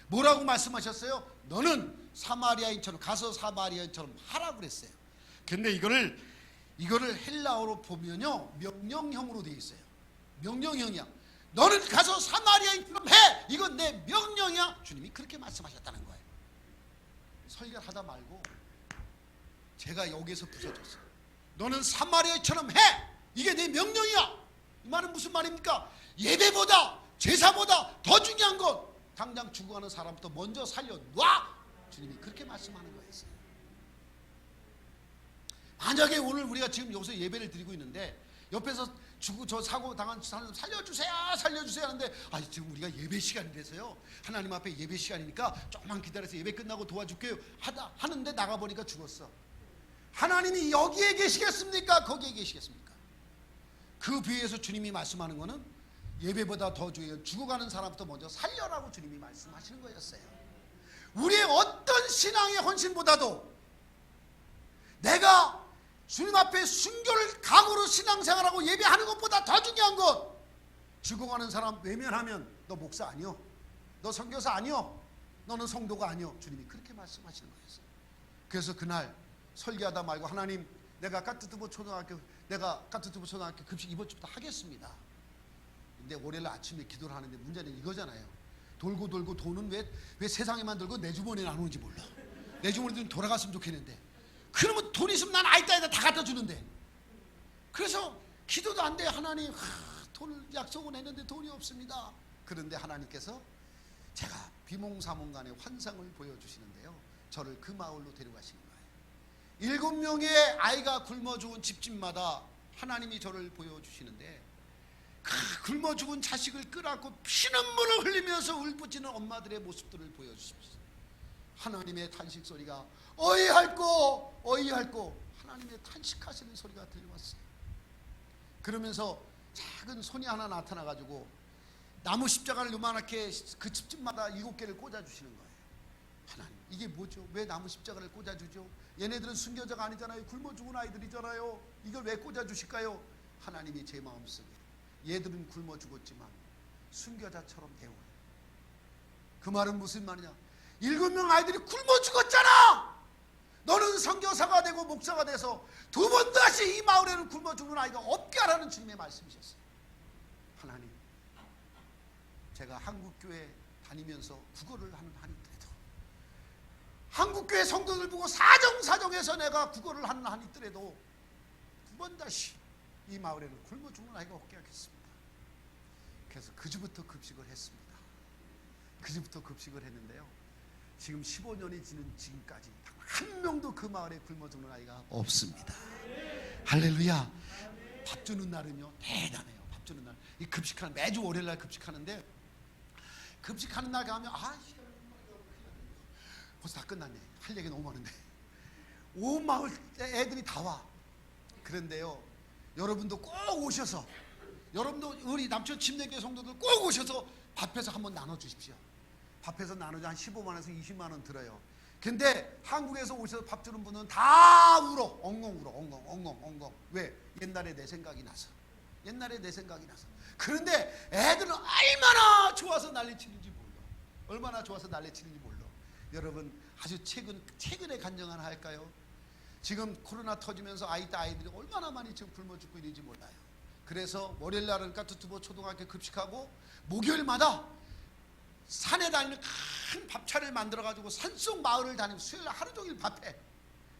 뭐라고 말씀하셨어요? 너는 사마리아인처럼 가서 사마리아인처럼 하라고 그랬어요. 근데 이거를 헬라어로 보면요, 명령형으로 되어 있어요. 명령형이야. 너는 가서 사마리아인처럼 해. 이건 내 명령이야. 주님이 그렇게 말씀하셨다는 거예요. 설교를 하다 말고 제가 여기에서 부서졌어요. 너는 사마리아인처럼 해. 이게 내 명령이야. 이 말은 무슨 말입니까? 예배보다, 제사보다 더 중요한 건 당장 죽어가는 사람부터 먼저 살려놔. 주님이 그렇게 말씀하는 거였어요. 만약에 오늘 우리가 지금 여기서 예배를 드리고 있는데 옆에서 죽고 저 사고 당한 사람 살려주세요 하는데 지금 우리가 예배 시간이라서요, 하나님 앞에 예배 시간이니까 조금만 기다려서 예배 끝나고 도와줄게요 하는데 나가보니까 죽었어. 하나님이 여기에 계시겠습니까? 거기에 계시겠습니까? 그 비유에서 주님이 말씀하는 거는 예배보다 더 중요해요. 죽어가는 사람부터 먼저 살려라고 주님이 말씀하시는 거였어요. 우리의 어떤 신앙의 헌신보다도 내가 주님 앞에 순교를 각오로 신앙생활하고 예배하는 것보다 더 중요한 것, 죽어가는 사람 외면하면 너 목사 아니요, 너 선교사 아니요, 너는 성도가 아니요. 주님이 그렇게 말씀하시는 거였어요. 그래서 그날 설교하다 말고 하나님, 내가 까뜨뜨보 초등학교 급식 이번 주부터 하겠습니다. 근데 월요일 아침에 기도를 하는데 문제는 이거잖아요. 돌고 돈은 왜 세상에만 들고 내 주머니에 안 오는지 몰라. 내 주머니는 돌아갔으면 좋겠는데, 그러면 돈 있으면 난 아이따에다 다 갖다 주는데, 그래서 기도도 안 돼. 하나님, 돈을 약속은 했는데 돈이 없습니다. 그런데 하나님께서 제가 비몽사몽간에 환상을 보여주시는데요, 저를 그 마을로 데려가시는 거예요. 7명의 아이가 굶어 죽은 집집마다 하나님이 저를 보여주시는데, 굶어 죽은 자식을 끌어안고 피눈물을 흘리면서 울부짖는 엄마들의 모습들을 보여주십시오. 하나님의 탄식 소리가 어이할꼬 어이할꼬, 하나님의 탄식하시는 소리가 들려왔어요. 그러면서 작은 손이 하나 나타나가지고 나무 십자가를 요만하게 그 집집마다 7개를 꽂아주시는 거예요. 하나님, 이게 뭐죠? 왜 나무 십자가를 꽂아주죠? 얘네들은 순교자가 아니잖아요. 굶어 죽은 아이들이잖아요. 이걸 왜 꽂아주실까요? 하나님이 제 마음속에, 얘들은 굶어 죽었지만 순교자처럼 대우해요. 그 말은 무슨 말이냐? 7명 아이들이 굶어 죽었잖아. 너는 선교사가 되고 목사가 돼서 두 번 다시 이 마을에는 굶어 죽는 아이가 없게 하라는 주님의 말씀이셨어요. 하나님, 제가 한국교회 다니면서 국어를 하는 한이 있더라도, 한국교회 성도들 보고 사정해서 내가 국어를 하는 한이 있더라도 두 번 다시 이 마을에는 굶어 죽는 아이가 없게 하겠습니다. 그래서 그 주부터 급식을 했습니다. 그 주부터 급식을 했는데요, 지금 15년이 지는 지금까지 단 한 명도 그 마을에 굶어 죽는 아이가 없습니다. 할렐루야. 밥 주는 날은요 대단해요. 밥 주는 날, 이 급식하는, 매주 월요일 날 급식하는데, 급식하는 날 가면 벌써 다 끝났네. 할 얘기 너무 많은데 온 마을 애들이 다 와. 그런데요, 여러분도 꼭 오셔서, 여러분도 우리 남천 침례교회 성도들 꼭 오셔서 밥해서 한번 나눠주십시오. 밥해서 나누자 한 15만원에서 20만원 들어요. 근데 한국에서 오셔서 밥 주는 분은 다 울어. 엉엉 울어. 엉엉. 왜? 옛날에 내 생각이 나서. 그런데 애들은 얼마나 좋아서 난리치는지 몰라. 여러분, 아주 최근에 간증 하나 할까요? 지금 코로나 터지면서 아이들이 얼마나 많이 지금 굶어 죽고 있는지 몰라요. 그래서 월요일 날은 까투투보 초등학교 급식하고, 목요일마다 산에 다니는 큰 밥차를 만들어가지고 산속 마을을 다니고 수요일 날 하루 종일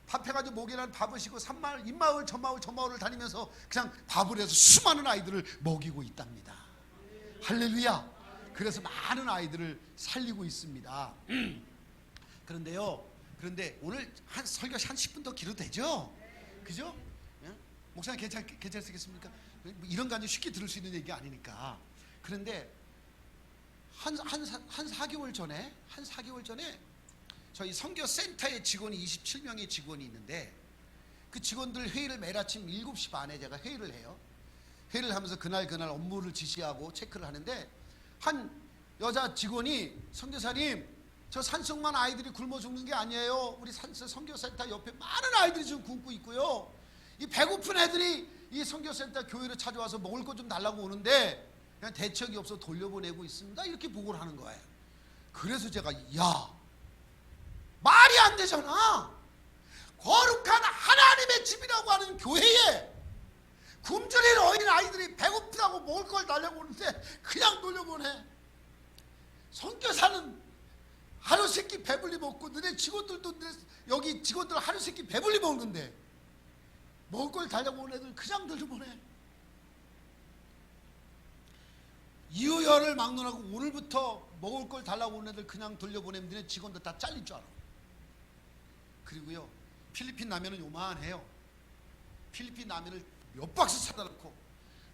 밥해가지고 목요일날 밥을 쉬고 산마을, 입마을, 저마을을 다니면서 그냥 밥을 해서 수많은 아이들을 먹이고 있답니다. 할렐루야. 그래서 많은 아이들을 살리고 있습니다. 그런데 오늘 설교 한 10분 더 길어도 되죠? 그죠? 목사님 괜찮으시겠습니까? 이런 거 쉽게 들을 수 있는 얘기 아니니까. 그런데 한 4개월 전에 저희 선교센터의 직원이 27명의 직원이 있는데, 그 직원들 회의를 매일 아침 7시 반에 제가 회의를 해요. 회의를 하면서 그날 업무를 지시하고 체크를 하는데, 한 여자 직원이, 선교사님, 저 산속만 아이들이 굶어 죽는 게 아니에요. 우리 산속 선교센터 옆에 많은 아이들이 지금 굶고 있고요. 이 배고픈 애들이 이 선교센터 교회로 찾아와서 먹을 거 좀 달라고 오는데 그냥 대책이 없어 돌려보내고 있습니다. 이렇게 보고를 하는 거예요. 그래서 제가 야, 말이 안 되잖아. 거룩한 하나님의 집이라고 하는 교회에 굶주린 어린 아이들이 배고프다고 먹을 걸 달라고 오는데 그냥 돌려보내. 선교사는 하루 세끼 배불리 먹고 너네 직원들도 여기 직원들 하루 세끼 배불리 먹는데 먹을 걸 달라고 오는 애들 그냥 돌려보내. 이유열을 막론하고 오늘부터 먹을 걸 달라고 오는 애들 그냥 돌려보내면 너네 직원들 다 잘릴 줄 알아. 그리고요, 필리핀 라면은 요만해요. 필리핀 라면을 몇 박스 사다 놓고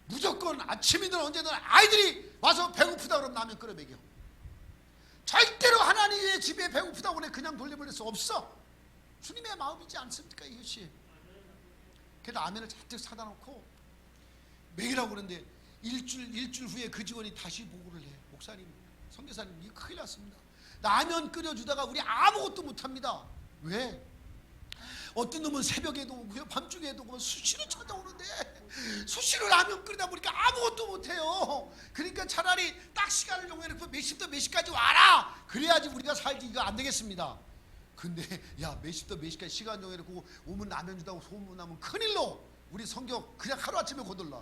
무조건 아침이든 언제든 아이들이 와서 배고프다 그러면 라면 끓여 먹여. 절대로 하나님의 집에 배고프다고 그냥 돌려보낼 수 없어. 주님의 마음이지 않습니까 이것이. 그래서 라면을 잔뜩 사다 놓고 먹이라고 그러는데 일주일 후에 그 직원이 다시 보고를 해. 목사님, 선교사님, 이거 큰일 났습니다. 라면 끓여주다가 우리 아무것도 못합니다. 왜? 어떤 놈은 새벽에도 오고요, 밤중에도 오고 수시로 찾아오는데 수시로 라면 끓이다 보니까 아무것도 못해요. 그러니까 차라리 딱 시간을 정해놓고 몇 시부터 몇 시까지 와라. 그래야지 우리가 살지. 이거 안 되겠습니다. 근데 야, 몇 시부터 몇 시까지 시간 정해놓고 오면 라면 주다고 소문나면 큰일로 우리 성교 그냥 하루아침에 거들라.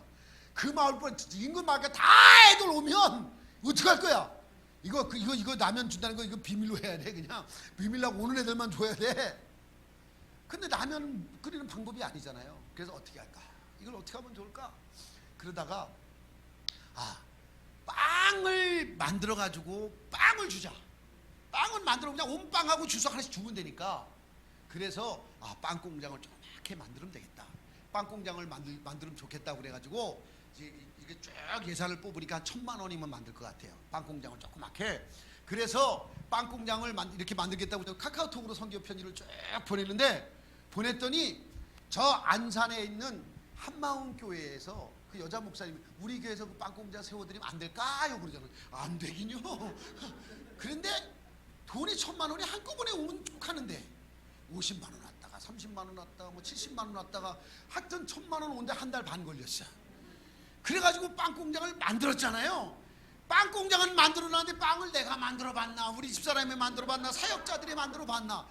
그 마을뿐 인근 마을에 다 애들 오면 어떡할 거야? 이거 라면 준다는 거 이거 비밀로 해야 돼. 그냥 비밀라고 오는 애들만 줘야 돼. 근데 라면 끓이는 방법이 아니잖아요. 그래서 어떻게 할까? 이걸 어떻게 하면 좋을까? 그러다가 빵을 만들어 가지고 빵을 주자. 빵을 만들어 그냥 온빵하고 주스 하나씩 주면 되니까. 그래서 빵 공장을 조그맣게 만들면 되겠다. 빵 공장을 만들면 좋겠다고 그래가지고 이게 쭉 예산을 뽑으니까 한 1,000만 원이면 만들 것 같아요. 빵 공장을 조그맣게. 그래서 빵 공장을 이렇게 만들겠다고 카카오톡으로 선교 편지를 쭉 보냈더니 저 안산에 있는 한마음 교회에서 그 여자 목사님이 우리 교회에서 그 빵 공장 세워드리면 안 될까요? 그러잖아요. 안 되긴요. 그런데 돈이 1,000만 원이 한꺼번에 오면 족하는데 50만 원 왔다가 30만 원 왔다가 뭐 70만 원 왔다가 하여튼 1,000만 원 오는데 한 달 반 걸렸어. 그래가지고 빵 공장을 만들었잖아요. 빵 공장은 만들어놨는데 빵을 내가 만들어봤나, 우리 집사람이 만들어봤나, 사역자들이 만들어봤나.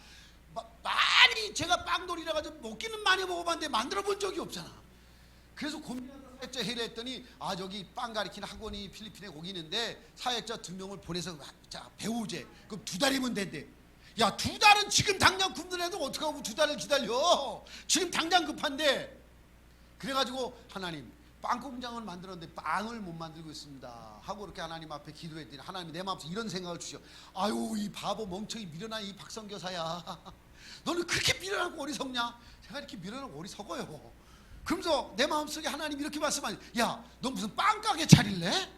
많이 제가 빵돌이라 가지고 먹기는 많이 먹어봤는데 만들어본 적이 없잖아. 그래서 고민하다 사역자 회의를 했더니 저기 빵 가리키는 학원이 필리핀에 거기 있는데 사역자 2명을 보내서 자 배우재. 그럼 2달이면 된대. 야, 2달은 지금 당장 굶는 애들 어떡하고 2달을 기다려. 지금 당장 급한데. 그래가지고 하나님, 빵 공장을 만들었는데 빵을 못 만들고 있습니다 하고 이렇게 하나님 앞에 기도했더니 하나님이 내 마음속에 이런 생각을 주셔. 아유, 이 바보 멍청이 미련한 이 박성교사야. 너는 그렇게 미련하고 어리석냐? 제가 이렇게 미련하고 어리석어요. 그러면서 내 마음속에 하나님이 이렇게 말씀하니, 야, 너 무슨 빵가게 차릴래?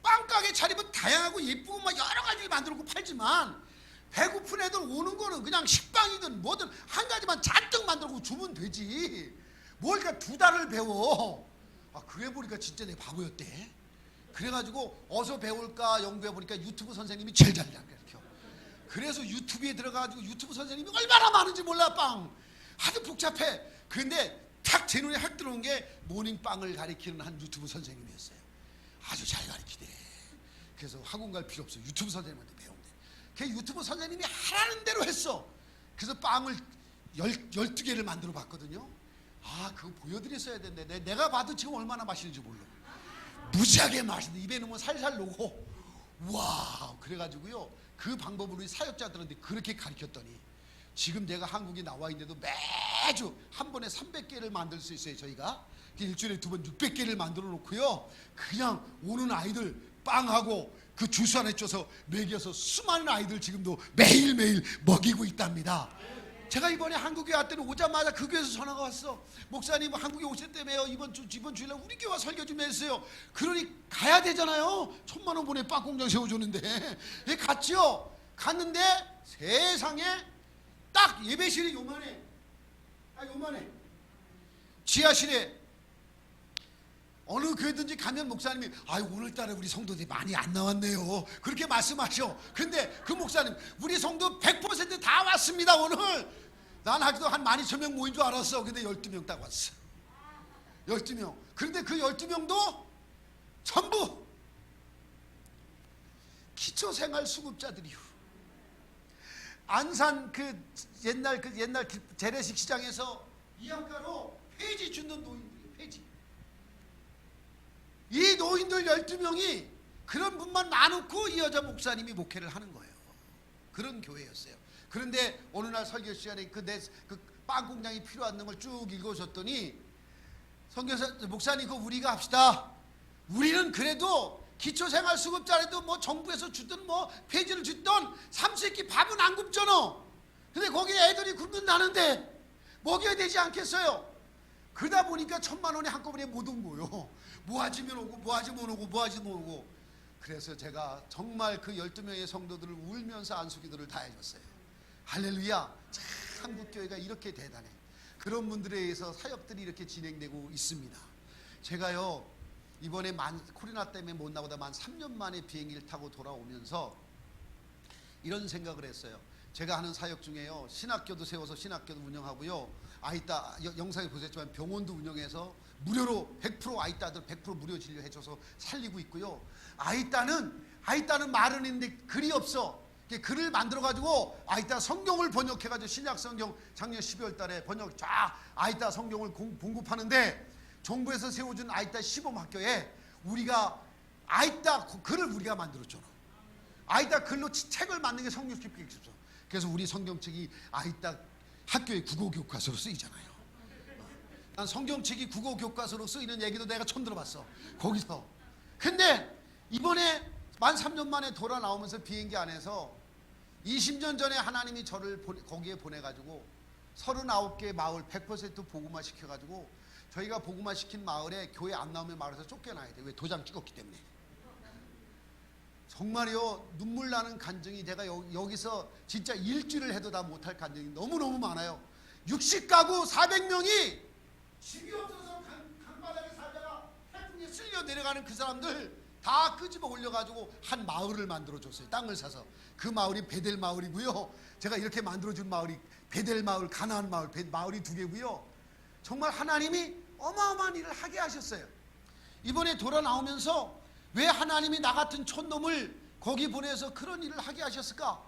빵가게 차리면 다양하고 예쁘고 막 여러 가지 만들고 팔지만 배고픈 애들 오는 거는 그냥 식빵이든 뭐든 한 가지만 잔뜩 만들고 주면 되지. 뭘 그러니까 2달을 배워. 그래 보니까 진짜 내 바보였대. 그래가지고 어디서 배울까 연구해 보니까 유튜브 선생님이 제일 잘 가르쳐. 그래서 유튜브에 들어가가지고 유튜브 선생님이 얼마나 많은지 몰라. 빵 아주 복잡해. 그런데 탁 제 눈에 확 들어온 게 모닝빵을 가르치는 한 유튜브 선생님이었어요. 아주 잘 가르치대. 그래서 학원 갈 필요 없어. 유튜브 선생님한테 배우면 돼. 그 유튜브 선생님이 하라는 대로 했어. 그래서 빵을 12개를 만들어 봤거든요. 그거 보여드렸어야 되는데 내가 봐도 지금 얼마나 맛있는지 몰라. 무지하게 맛있는데 입에 넣으면 살살 녹고. 와, 그래가지고요 그 방법으로 우리 사역자들한테 그렇게 가르쳤더니 지금 내가 한국에 나와 있는데도 매주 한 번에 300개를 만들 수 있어요. 저희가 일주일에 2번 600개를 만들어 놓고요 그냥 오는 아이들 빵하고 그 주스 안에 쪄서 먹여서 수많은 아이들 지금도 매일매일 먹이고 있답니다. 제가 이번에 한국에 왔더니 오자마자 그 교회에서 전화가 왔어. 목사님 한국에 오셨다며요. 이번 주일에 우리 교회 설교 좀 했어요. 그러니 가야 되잖아요. 1,000만 원 보내 빵 공장 세워줬는데. 갔죠. 갔는데 세상에 딱 예배실이 요만해. 요만해. 지하실에 어느 교회든지 가면 목사님이 아유 오늘따라 우리 성도들이 많이 안 나왔네요 그렇게 말씀하셔. 근데 그 목사님 우리 성도 100%다 왔습니다 오늘. 난 하기도 한 12,000명 모인 줄 알았어. 근데 12명 딱 왔어. 12명. 그런데 그 12명도 전부 기초생활수급자들이요. 안산 그 옛날 재래식 시장에서 이양가로 폐지 줍는 노인들이에요. 폐지. 이 노인들 12명이 그런 분만 나누고 이 여자 목사님이 목회를 하는 거예요. 그런 교회였어요. 그런데 어느 날 설교 시간에 그 빵 공장이 필요한 걸 쭉 읽어줬더니 선교사 목사님 그거 우리가 합시다. 우리는 그래도 기초생활수급자라도 뭐 정부에서 주든 뭐 폐지를 주던 삼시세끼 밥은 안 굶잖아. 근데 거기에 애들이 굶는다는데 먹여야 되지 않겠어요? 그러다 보니까 1,000만 원이 한꺼번에 못 온 거요. 모아지면 오고 모아지면 오고 모아지면 오고. 그래서 제가 정말 그 12명의 성도들을 울면서 안수기도를 다 해줬어요. 할렐루야. 참 한국교회가 이렇게 대단해. 그런 분들에 의해서 사역들이 이렇게 진행되고 있습니다. 제가요 이번에 코로나 때문에 못 나오다 만 3년 만에 비행기를 타고 돌아오면서 이런 생각을 했어요. 제가 하는 사역 중에요 신학교도 세워서 신학교도 운영하고요, 아이따 영상에 보셨지만 병원도 운영해서 무료로 100% 아이따들 100% 무료 진료해줘서 살리고 있고요. 아이따는 말은 있는데 글이 없어. 글을 만들어가지고 아이따 성경을 번역해가지고 신약성경 작년 12월 달에 번역 쫙 아이따 성경을 공급하는데, 정부에서 세워준 아이따 시범학교에 우리가 아이따 글을 우리가 만들었잖아. 아이따 글로 책을 만든 게 성경책 필기죠. 그래서 우리 성경책이 아이따 학교의 국어교과서로 쓰이잖아요. 난 성경책이 국어교과서로 쓰이는 얘기도 내가 처음 들어봤어. 거기서. 근데 이번에 만 3년 만에 돌아 나오면서 비행기 안에서 20년 전에 하나님이 저를 거기에 보내가지고 39개 마을 100% 복음화 시켜가지고, 저희가 복음화 시킨 마을에 교회 안 나오면 마을에서 쫓겨나야 돼. 왜? 도장 찍었기 때문에. 정말요 눈물 나는 간증이, 내가 여기서 진짜 일주일을 해도 다 못할 간증이 너무너무 많아요. 60가구 400명이 집이 없어서 강바닥에 살다가 태풍에 쓸려 내려가는 그 사람들 다 끄집어 올려가지고 한 마을을 만들어줬어요. 땅을 사서. 그 마을이 베델 마을이고요. 제가 이렇게 만들어준 마을이 베델 마을, 가나안 마을, 마을이 2개고요. 정말 하나님이 어마어마한 일을 하게 하셨어요. 이번에 돌아 나오면서 왜 하나님이 나 같은 촌놈을 거기 보내서 그런 일을 하게 하셨을까?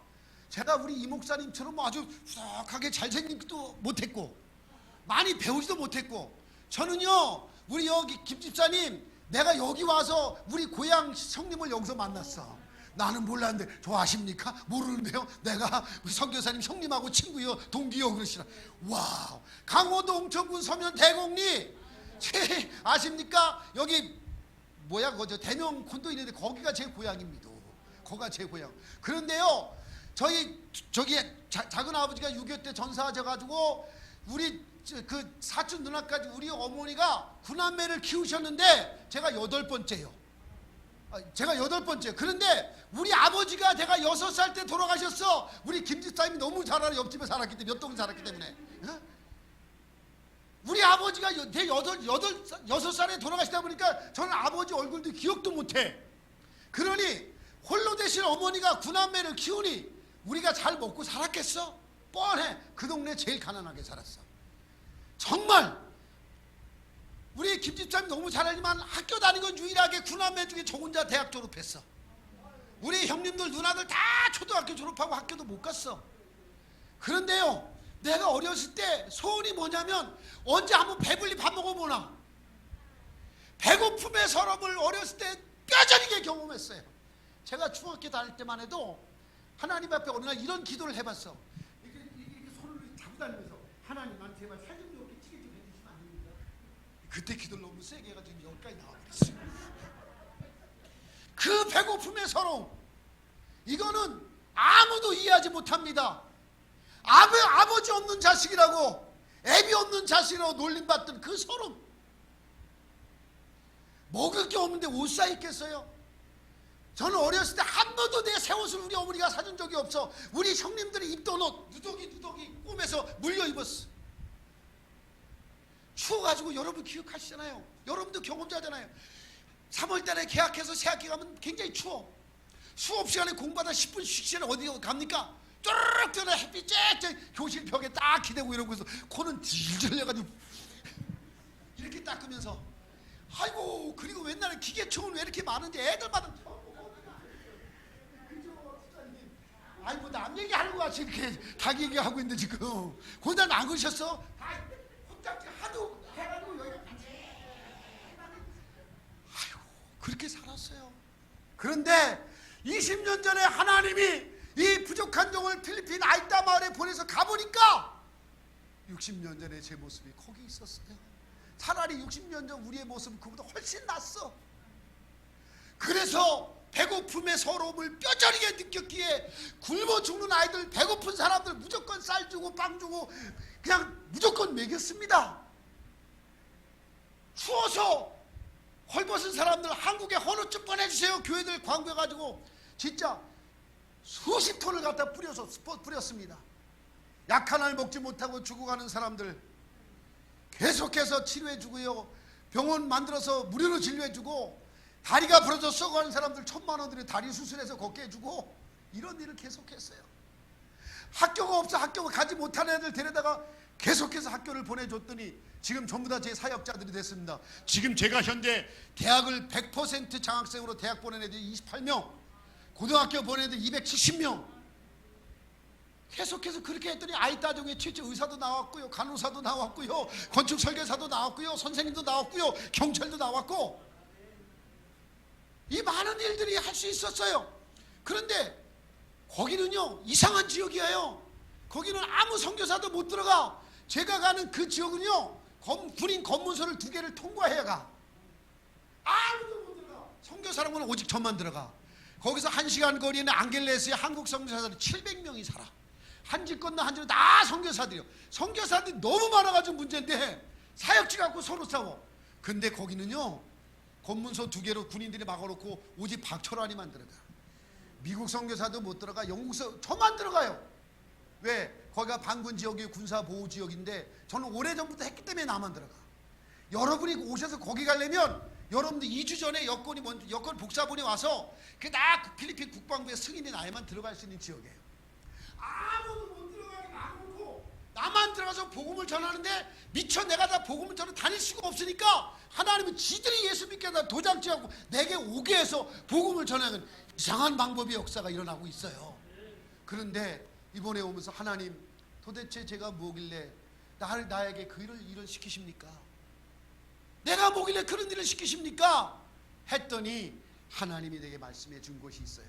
제가 우리 이 목사님처럼 아주 후덕하게 잘생기지도 못했고 많이 배우지도 못했고, 저는요 우리 여기 김 집사님, 내가 여기 와서 우리 고향 형님을 여기서 만났어. 나는 몰랐는데 좋아하십니까? 모르는데요. 내가 우리 선교사님 형님하고 친구요, 동기요 그러시라. 와우. 강원도 옹천군 서면 대곡리 아십니까? 여기 뭐야 그저 대명 콘도 있는데 거기가 제 고향입니다. 거기가 제 고향. 그런데요 저기 작은 아버지가 6.25 때 전사하셔 가지고 우리 그 사촌 누나까지 우리 어머니가 9남매를 키우셨는데 제가 8번째요. 제가 8번째. 그런데 우리 아버지가 내가 6살 때 돌아가셨어. 우리 김집사님이 너무 잘 알아. 옆집에 살았기 때문에, 몇 동에 살았기 때문에. 우리 아버지가 내 6살에 돌아가시다 보니까 저는 아버지 얼굴도 기억도 못해. 그러니 홀로 되신 어머니가 9남매를 키우니 우리가 잘 먹고 살았겠어? 뻔해. 그 동네 제일 가난하게 살았어. 정말 우리 김집사님 너무 잘 알지만 학교 다니는 건 유일하게 9남매 중에 저 혼자 대학 졸업했어. 우리 형님들 누나들 다 초등학교 졸업하고 학교도 못 갔어. 그런데요 내가 어렸을 때 소원이 뭐냐면 언제 한번 배불리 밥 먹어보나. 배고픔의 서름을 어렸을 때 뼈저리게 경험했어요. 제가 중학교 다닐 때만 해도 하나님 앞에 어느 날 이런 기도를 해봤어. 이렇게 손을 잡고 다니면서 하나님한테 제발 살 좀 이렇게 찌개 좀 해주시면 안 됩니까? 그때 기도를 너무 세게 해가지고 여기까지 나와버렸어요. 그 배고픔의 서러움, 이거는 아무도 이해하지 못합니다. 아버지 없는 자식이라고, 애비 없는 자식이라고 놀림받던 그 서러움. 먹을 게 없는데 옷 사 입겠어요? 저는 어렸을 때 한 번도 내 새 옷을 우리 어머니가 사준 적이 없어. 우리 형님들이 입던 옷 누더기 꿈에서 물려 입었어. 추워가지고 여러분 기억하시잖아요. 여러분도 경험자잖아요. 3월달에 계약해서 새학기 가면 굉장히 추워. 수업 시간에 공부하다 10분 쉬기 전에 어디 갑니까? 쪼르륵 뜨는 햇빛 쬐쬐 교실 벽에 딱 기대고 이러고 있어. 코는 질질 내가지고 이렇게 닦으면서 아이고, 그리고 옛날에 기계총은 왜 이렇게 많은지 애들마다 아이 뭐 남 얘기하는 거 같이 이렇게 자기 얘기하고 있는데 지금 고단 안 그러셨어? 다 혼잡지 하도 해가지고 여기가 아이고 그렇게 살았어요. 그런데 20년 전에 하나님이 이 부족한 종을 필리핀 아이따 마을에 보내서 가보니까 60년 전에 제 모습이 거기 있었어요. 차라리 60년 전 우리의 모습은 그보다 훨씬 낫어. 그래서 배고픔의 서러움을 뼈저리게 느꼈기에 굶어 죽는 아이들, 배고픈 사람들 무조건 쌀 주고 빵 주고 그냥 무조건 먹였습니다. 추워서 헐벗은 사람들 한국에 헌옷 좀 보내주세요. 교회들 광고해가지고 진짜 수십 톤을 갖다 뿌렸습니다. 약한 알 먹지 못하고 죽어가는 사람들 계속해서 치료해주고요. 병원 만들어서 무료로 진료해주고, 다리가 부러져 썩어가는 사람들 1,000만 원들이 다리 수술해서 걷게 해주고, 이런 일을 계속했어요. 학교가 없어 학교가 가지 못하는 애들 데려다가 계속해서 학교를 보내줬더니 지금 전부 다 제 사역자들이 됐습니다. 지금 제가 현재 대학을 100% 장학생으로 대학 보낸 애들이 28명, 고등학교 보낸 애들 270명. 계속해서 그렇게 했더니 아이따종에 최초 의사도 나왔고요, 간호사도 나왔고요, 건축 설계사도 나왔고요, 선생님도 나왔고요, 경찰도 나왔고, 이 많은 일들이 할 수 있었어요. 그런데 거기는요 이상한 지역이에요. 거기는 아무 선교사도 못 들어가. 제가 가는 그 지역은요 군인 검문소를 2개를 통과해야 가. 아무도 못 들어가. 선교사라고는 오직 저만 들어가. 거기서 1시간 거리에 있는 앙겔레스에 한국 선교사들이 700명이 살아. 한 집 건너 한 집 다 선교사들이요. 선교사들이 너무 많아가지고 문제인데 사역지 갖고 서로 싸워. 근데 거기는요 검문소 2개로 군인들이 막아놓고 오직 박철환이만 들어가. 미국 선교사도 못 들어가. 영국서 저만 들어가요. 왜? 거기가 반군 지역이 군사보호 지역인데 저는 오래전부터 했기 때문에 나만 들어가. 여러분이 오셔서 거기 가려면 여러분들 2주 전에 여권 복사본이 와서 그게 다 필리핀 국방부의 승인이 나야만 들어갈 수 있는 지역이에요. 아무도 못 들어가게 놔놓고 나만 들어가서 복음을 전하는데 미처 내가 다 복음을 전해 다닐 수가 없으니까 하나님은 지들이 예수 믿게 다 도장지하고 내게 오게 해서 복음을 전하는 이상한 방법의 역사가 일어나고 있어요. 그런데 이번에 오면서 하나님 도대체 제가 뭐길래 나에게 그 일을 시키십니까? 내가 뭐길래 그런 일을 시키십니까? 했더니 하나님이 내게 말씀해 준 것이 있어요.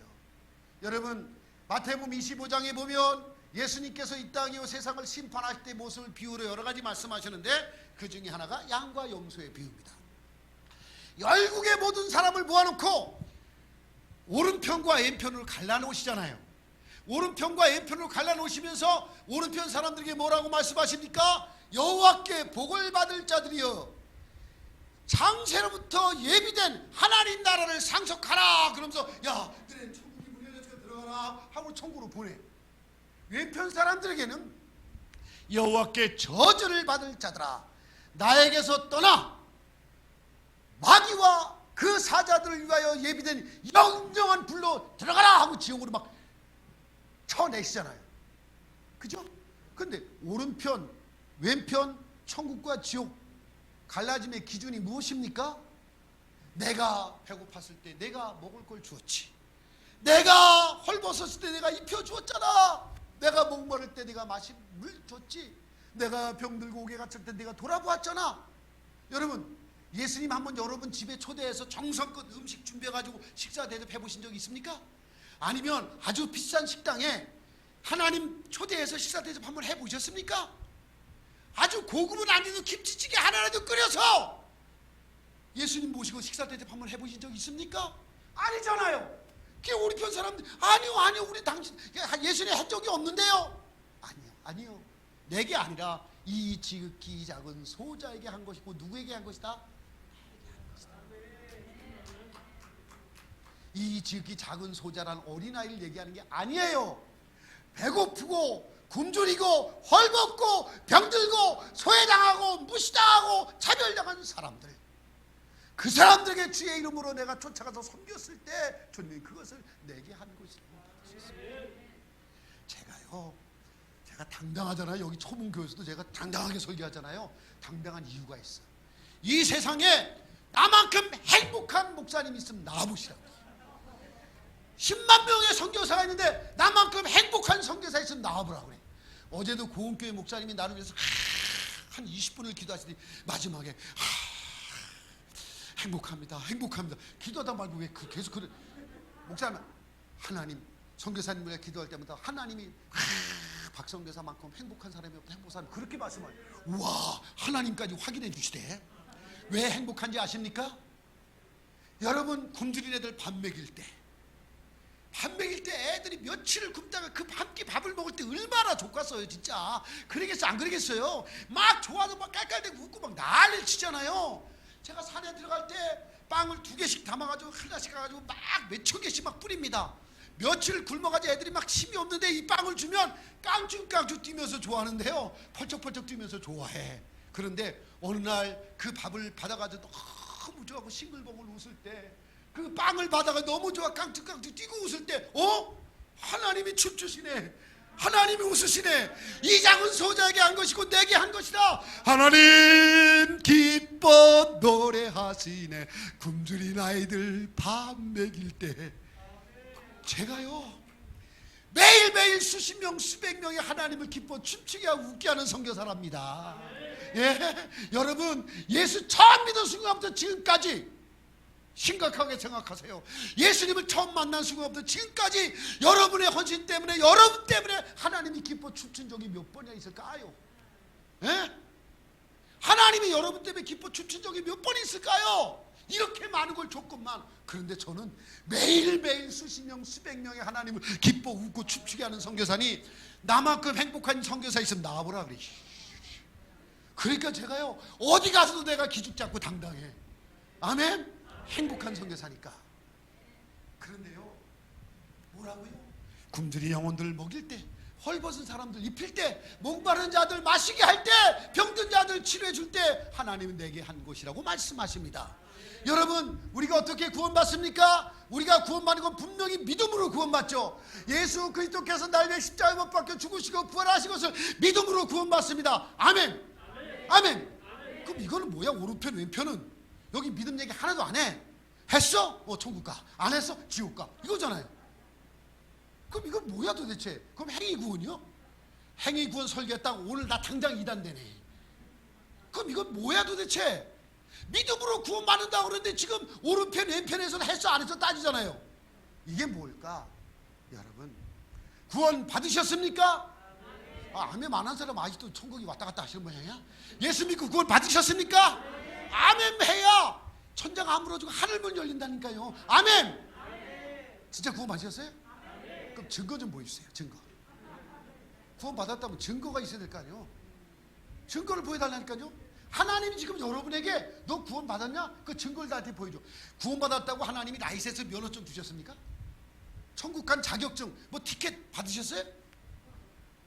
여러분 마태복음 25장에 보면 예수님께서 이 땅에 세상을 심판하실 때 모습을 비유로 여러 가지 말씀하시는데 그 중에 하나가 양과 염소의 비유입니다. 열국의 모든 사람을 모아놓고 오른편과 왼편을 갈라놓으시잖아요. 오른편과 왼편을 갈라놓으시면서 오른편 사람들에게 뭐라고 말씀하십니까? 여호와께 복을 받을 자들이여 장세로부터 예비된 하나님 나라를 상속하라. 그러면서 야 너네 천국이 문 열렸으니까 들어가라 하고 천국으로 보내. 왼편 사람들에게는 여호와께 저주를 받을 자들아 나에게서 떠나 마귀와 그 사자들을 위하여 예비된 영영한 불로 들어가라 하고 지옥으로 막 쳐내시잖아요. 그죠? 근데 오른편 왼편 천국과 지옥 갈라짐의 기준이 무엇입니까? 내가 배고팠을 때 내가 먹을 걸 주었지. 내가 헐벗었을 때 내가 입혀주었잖아. 내가 목마를 때 내가 마실 물 줬지. 내가 병들고 옥에 갇힐 때 내가 돌아보았잖아. 여러분 예수님 한번 여러분 집에 초대해서 정성껏 음식 준비해가지고 식사 대접해 보신 적 있습니까? 아니면 아주 비싼 식당에 하나님 초대해서 식사 대접 한번 해보셨습니까? 아주 고급은 아니도 김치찌개 하나라도 끓여서 예수님 모시고 식사 대접 한번 해보신 적 있습니까? 아니잖아요. 그게 우리 편 사람들 아니요 우리 당신 예수님 한 적이 없는데요. 아니요 내게 아니라 이 지극히 작은 소자에게 한 것이고 누구에게 한 것이다? 이 지극히 작은 소자란 어린아이를 얘기하는 게 아니에요. 배고프고 굶주리고 헐벗고 병들고 소외당하고 무시당하고 그 사람들에게 주의 이름으로 내가 쫓아가서 섬겼을 때 주님이 그것을 내게 한 것이라고. 제가 당당하잖아요. 여기 초문교회에서도 제가 당당하게 설교하잖아요. 당당한 이유가 있어요. 이 세상에 나만큼 행복한 목사님이 있으면 나와보시라고. 10만 명의 선교사가 있는데 나만큼 행복한 선교사 있으면 나와보라고 그래. 어제도 고은교회 목사님이 나를 위해서 한 20분을 기도하시더니 마지막에 행복합니다, 행복합니다. 기도하다 말고 왜 계속 그래. 목사님, 하나님, 선교사님을 기도할 때마다 하나님이 박선교사만큼 행복한 사람이 없다, 행복한 사람, 그렇게 말씀하죠. 우와, 하나님까지 확인해 주시대. 왜 행복한지 아십니까? 여러분, 굶주린 애들 밥 먹일 때 애들이 며칠을 굶다가 그 한 끼 밥을 먹을 때 얼마나 좋겠어요, 진짜. 그러겠어요, 안 그러겠어요? 막 좋아서 막 깔깔대고 웃고 막 난리를 치잖아요. 제가 산에 들어갈 때 빵을 2개씩 담아가지고 하나씩 가가지고 막 몇천 개씩 막 뿌립니다. 며칠 굶어가지고 애들이 막 힘이 없는데 이 빵을 주면 깡충깡충 뛰면서 좋아하는데요, 펄쩍펄쩍 뛰면서 좋아해. 그런데 어느 날 그 밥을 받아가지고 너무 좋아하고 싱글벙글 웃을 때, 그 빵을 받아가 너무 좋아 깡충깡충 뛰고 웃을 때, 하나님이 춤추시네, 하나님이 웃으시네. 이 작은 소자에게 한 것이고 내게 한 것이다. 하나님 기뻐 노래하시네. 굶주린 아이들 밥 먹일 때. 제가요, 매일매일 수십 명 수백 명의 하나님을 기뻐 춤추게 하고 웃게 하는 선교사랍니다. 예, 여러분, 예수 처음 믿은 순간부터 지금까지 심각하게 생각하세요. 예수님을 처음 만난 순간부터 지금까지 여러분의 헌신 때문에, 여러분 때문에 하나님이 기뻐 춤춘 적이 몇 번이나 있을까요? 예? 하나님이 여러분 때문에 기뻐 춤춘 적이 몇 번 있을까요? 이렇게 많은 걸 줬건만. 그런데 저는 매일매일 수십 명 수백 명의 하나님을 기뻐 웃고 춤추게 하는 선교사니, 나만큼 행복한 선교사 있으면 나와보라 그래. 그러니까 제가요, 어디 가서도 내가 기죽 잡고 당당해. 아멘. 행복한 선교사니까. 그런데요, 뭐라고요? 굶주린 영혼들을 먹일 때, 헐벗은 사람들 입힐 때, 목마른 자들 마시게 할 때, 병든 자들 치료해 줄 때 하나님은 내게 한 것이라고 말씀하십니다. 여러분, 우리가 어떻게 구원받습니까? 우리가 구원받는 건 분명히 믿음으로 구원받죠. 예수 그리스도께서 날 위해 십자가에 못 박혀 죽으시고 부활하신 것을 믿음으로 구원받습니다. 아멘. 아멘. 그럼 이거는 뭐야? 오른편 왼편은 여기 믿음 얘기 하나도 안 해. 했어? 천국 가. 안 했어? 지옥 가. 이거잖아요. 그럼 이건 뭐야 도대체? 그럼 행위구원이요? 행위구원 설교했다고 오늘 나 당장 이단되네. 그럼 이건 뭐야 도대체? 믿음으로 구원받는다고 그러는데 지금 오른편 왼편에서는 했어 안 했어 따지잖아요. 이게 뭘까? 여러분, 구원 받으셨습니까? 아멘 안 한 사람 아직도 천국이 왔다 갔다 하시는 모양이야? 예수 믿고 구원 받으셨습니까? 아멘 해야 천장 안 물어주고 하늘문 열린다니까요. 아멘. 진짜 구원 받으셨어요? 그럼 증거 좀 보여주세요. 증거. 구원 받았다면 증거가 있어야 될 거 아니에요. 증거를 보여달라니까요. 하나님이 지금 여러분에게 너 구원 받았냐? 그 증거를 나한테 보여줘. 구원 받았다고 하나님이 라이센스 면허증 주셨습니까? 천국 간 자격증 뭐 티켓 받으셨어요?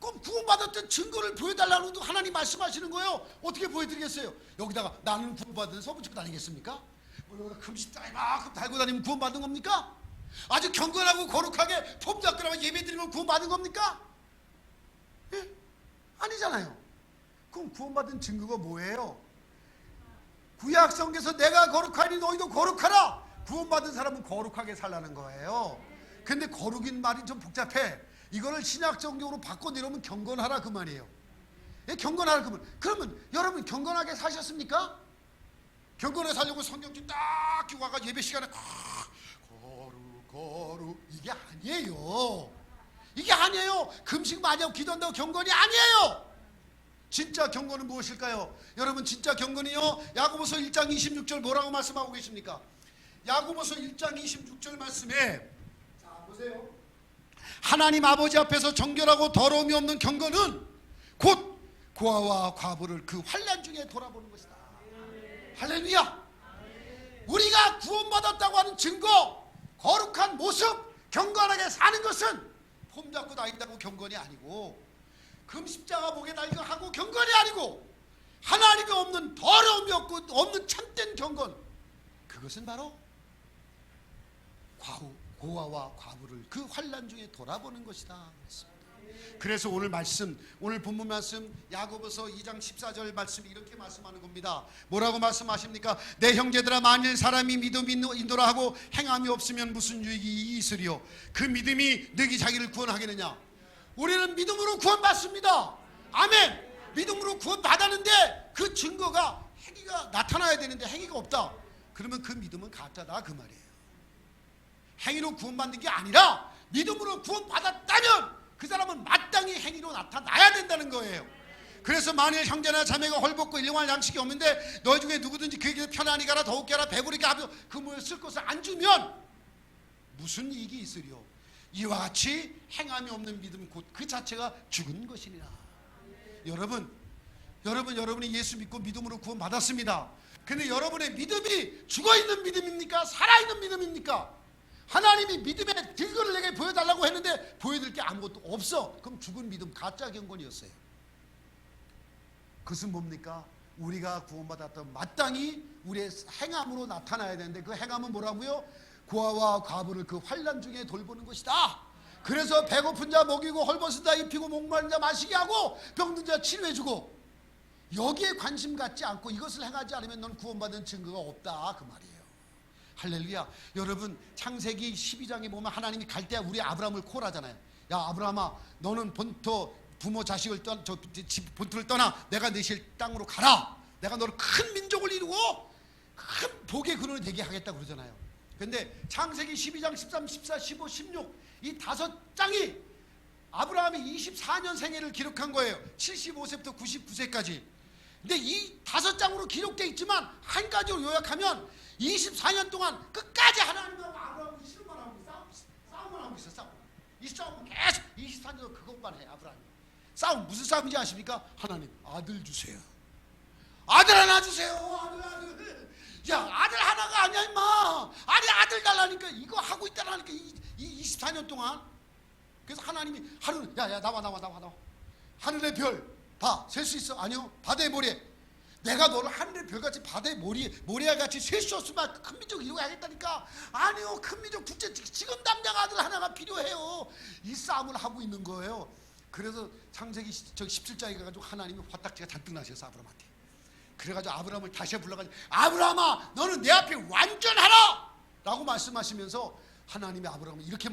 그럼 구원받았던 증거를 보여달라고 하나님 말씀하시는 거예요. 어떻게 보여드리겠어요? 여기다가 나는 구원받은 서부 찍고 다니겠습니까? 금식장에 이만큼 달고 다니면 구원받은 겁니까? 아주 경건하고 거룩하게 폼잡고 예배드리면 구원받은 겁니까? 예? 아니잖아요. 그럼 구원받은 증거가 뭐예요? 구약 성경에서 내가 거룩하니 너희도 거룩하라. 구원받은 사람은 거룩하게 살라는 거예요. 근데 거룩인 말이 좀 복잡해. 이거를 신약적으로 바꿔내려면 경건하라 그 말이에요. 예, 경건하라 그 말. 그러면 여러분 경건하게 사셨습니까? 경건하게 살려고 성경책 딱 끼고 와가 예배 시간에 거룩 이게 아니에요. 이게 아니에요. 금식 많이 하고 기도한다고 경건이 아니에요. 진짜 경건은 무엇일까요? 여러분 진짜 경건이요, 야고보서 1장 26절 뭐라고 말씀하고 계십니까? 야고보서 1장 26절 말씀에 자 보세요. 하나님 아버지 앞에서 정결하고 더러움이 없는 경건은 곧 고아와 과부를 그 환난 중에 돌아보는 것이다. 할렐루야. 우리가 구원받았다고 하는 증거, 거룩한 모습, 경건하게 사는 것은 폼 잡고 다닌다고 경건이 아니고, 금십자가 목에 달고 하고 경건이 아니고, 하나님이 없는 더러움이 없는 참된 경건, 그 그것은 바로 고아와 과부를 그 환난 중에 돌아보는 것이다. 그래서 오늘 본문 말씀 야고보서 2장 14절 말씀이 이렇게 말씀하는 겁니다. 뭐라고 말씀하십니까? 내 형제들아, 만일 사람이 믿음이 인도라 하고 행함이 없으면 무슨 유익이 있으리요? 그 믿음이 너희 자기를 구원하겠느냐? 우리는 믿음으로 구원받습니다. 아멘. 믿음으로 구원받았는데 그 증거가 행위가 나타나야 되는데 행위가 없다. 그러면 그 믿음은 가짜다 그 말이에요. 행위로 구원받는 게 아니라 믿음으로 구원받았다면 그 사람은 마땅히 행위로 나타나야 된다는 거예요. 그래서 만일 형제나 자매가 헐벗고 일용할 양식이 없는데 너희 중에 누구든지 그에게 편안히 가라, 더욱게 하라, 배부르게 하며 그 모여 쓸 것을 안 주면 무슨 이익이 있으리요? 이와 같이 행함이 없는 믿음 곧 그 자체가 죽은 것이니라. 여러분이 예수 믿고 믿음으로 구원받았습니다. 근데 여러분의 믿음이 죽어있는 믿음입니까? 살아있는 믿음입니까? 하나님이 믿음의 길거를 내게 보여달라고 했는데 보여드릴 게 아무것도 없어. 그럼 죽은 믿음, 가짜 경건이었어요. 그것은 뭡니까? 우리가 구원받았던 마땅히 우리의 행함으로 나타나야 되는데 그 행함은 뭐라고요? 고아와 과부를 그 환난 중에 돌보는 것이다. 그래서 배고픈 자 먹이고 헐벗은 자 입히고 목마른 자 마시게 하고 병든 자 치료해주고, 여기에 관심 갖지 않고 이것을 행하지 않으면 넌 구원받은 증거가 없다 그 말이에요. 할렐루야. 여러분, 창세기 12장에 보면 하나님이 갈대아 우리 아브라함을 콜하잖아요. 야 아브라함아, 너는 본토 부모 자식을 본토를 떠나 내가 내실 땅으로 가라. 내가 너를 큰 민족을 이루고 큰 복의 근원이 되게 하겠다 그러잖아요. 근데 창세기 12장 13, 14, 15, 16 이 5장이 아브라함이 24년 생애를 기록한 거예요. 75세부터 99세까지. 근데 이 5장으로 기록되어 있지만 한 가지로 요약하면 24년 동안 끝까지 하나님하고 아브라함이 실험만 하고 싸움만 하고 있어. 이 싸움은 계속 24년 그것만 해. 아브라함이 싸움, 무슨 싸움인지 아십니까? 하나님 아들 주세요. 아들 하나 주세요. 아들. 야 아들 하나가 아니야 임마. 아니 아들 달라니까 이거 하고 있다라니까 이 24년 동안. 그래서 하나님이 하루 야 나와 하늘의 별 봐, 셀 수 있어? 아니요. 바다의 모래. 내가 너를 하늘의 별같이 바다의 모래와 같이 셀 수 없으면 큰 민족 이루어야겠다니까. 아니요. 큰 민족 둘째 지금 당장 아들 하나가 필요해요. 이 싸움을 하고 있는 거예요. 그래서 창세기 17장에 가가지고 하나님이 화딱지가 잔뜩 나셨어 아브라함한테. 그래가지고 아브라함을 다시 불러가지고 아브라함아 너는 내 앞에 완전하라 라고 말씀하시면서 하나님이 아브라함을 이렇게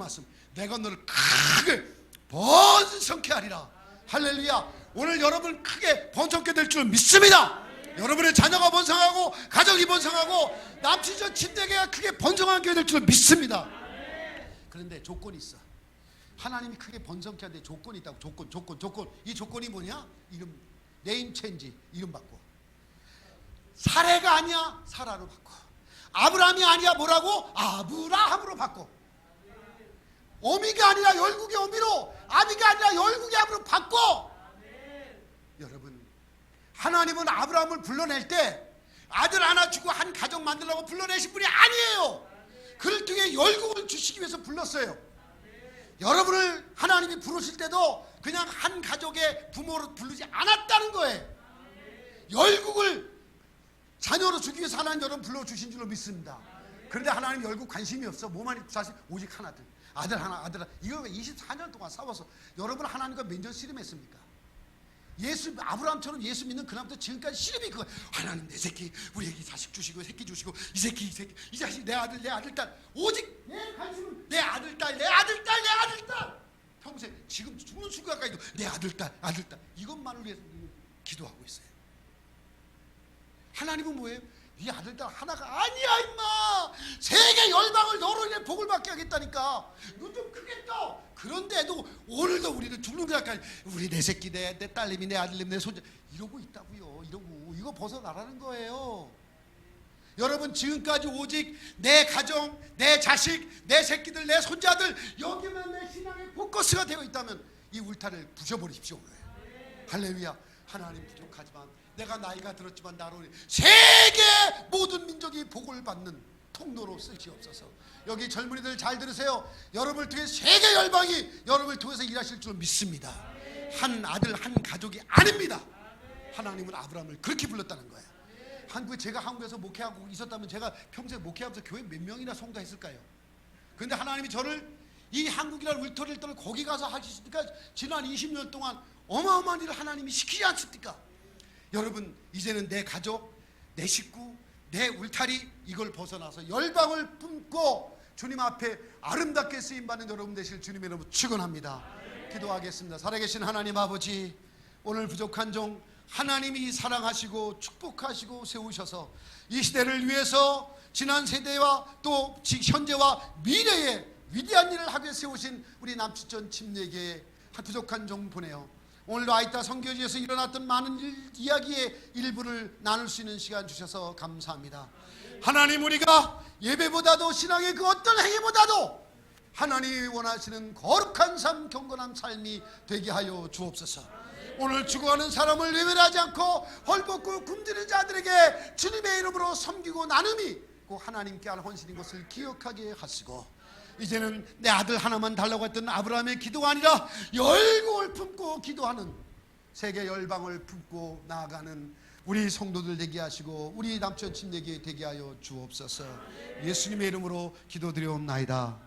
내가 너를 크게 번성케 하리라. 할렐루야. 오늘 여러분 크게 번성케 될 줄 믿습니다. 여러분의 자녀가 번성하고 가정이 번성하고 남친저 친대계가 크게 번성하게 될 줄 믿습니다. 그런데 조건이 있어. 하나님이 크게 번성케 하는데 조건이 있다고. 조건. 이 조건이 뭐냐? 이름, 네임 체인지, 이름 바꿔. 사례가 아니야 사라로 바꿔. 아브라함이 아니야 뭐라고? 아브라함으로 바꿔. 어미가 아니라 열국의 어미로, 아비가 아니라 열국의 아비로 바꿔. 여러분, 하나님은 아브라함을 불러낼 때 아들 하나 주고 한 가정 만들려고 불러내신 분이 아니에요. 그를 통해 열국을 주시기 위해서 불렀어요. 여러분을 하나님이 부르실 때도 그냥 한 가족의 부모로 부르지 않았다는 거예요. 열국을 자녀로 주기 위해서 하나님 여러분 불러주신 줄로 믿습니다. 그런데 하나님 열국 관심이 없어. 뭐만 사실 오직 하나들. 아들 하나. 이거 24년 동안 싸워서 여러분 하나님과 몇 년 씨름했습니까? 아브라함처럼 예수 믿는 그날부터 지금까지 씨름이 그거. 하나님 내 새끼 우리에게 자식 주시고 새끼 주시고 이 새끼 이 자식 내 아들 딸 오직 내 관심은 내 아들 딸 평생 지금 죽는 순간까지도 내 아들 딸 이것만을 위해서 기도하고 있어요. 하나님은 뭐예요? 네 아들 딸 하나가 아니야 임마. 세계 열방을 너로 인해 복을 받게 하겠다니까. 눈 좀 크게 떠. 그런데도 오늘도 우리는 죽는 데까지 우리 내 새끼 내 딸내미 내 아들내미 내 손자 이러고 있다고요. 이거 벗어나라는 거예요. 여러분 지금까지 오직 내 가정 내 자식 내 새끼들 내 손자들 여기만 내 신앙의 포커스가 되어 있다면 이 울타리를 부셔버리십시오. 할렐루야. 하나님 부족하지만 내가 나이가 들었지만 나로 세계 모든 민족이 복을 받는 통로로 쓰시옵소서. 여기 젊은이들 잘 들으세요. 여러분을 통해 세계 열방이 여러분을 통해서 일하실 줄 믿습니다. 한 아들 한 가족이 아닙니다. 하나님은 아브라함을 그렇게 불렀다는 거예요. 제가 한국에서 목회하고 있었다면 제가 평생 목회하면서 교회 몇 명이나 성도했을까요? 그런데 하나님이 저를 이 한국이라는 울타리를 떠나 거기 가서 하시니까 지난 20년 동안 어마어마한 일을 하나님이 시키지 않습니까? 여러분, 이제는 내 가족, 내 식구, 내 울타리 이걸 벗어나서 열방을 품고 주님 앞에 아름답게 쓰임받는 여러분 되실 주님의 이름으로 축원합니다. 기도하겠습니다. 살아계신 하나님 아버지, 오늘 부족한 종 하나님이 사랑하시고 축복하시고 세우셔서 이 시대를 위해서 지난 세대와 또 현재와 미래에 위대한 일을 하게 세우신 우리 남측전 침례교회 부족한 종 보내요. 오늘도 아이따 선교지에서 일어났던 많은 이야기의 일부를 나눌 수 있는 시간 주셔서 감사합니다. 하나님, 우리가 예배보다도 신앙의 그 어떤 행위보다도 하나님이 원하시는 거룩한 삶, 경건한 삶이 되게 하여 주옵소서. 오늘 죽어가는 사람을 외면하지 않고 헐벗고 굶주린 자들에게 주님의 이름으로 섬기고 나눔이 꼭 하나님께 할 헌신인 것을 기억하게 하시고, 이제는 내 아들 하나만 달라고 했던 아브라함의 기도가 아니라 열국을 품고 기도하는 세계 열방을 품고 나아가는 우리 성도들 되게 하시고 우리 남천 침례교회 되게 하여 주옵소서. 예수님의 이름으로 기도드려옵나이다.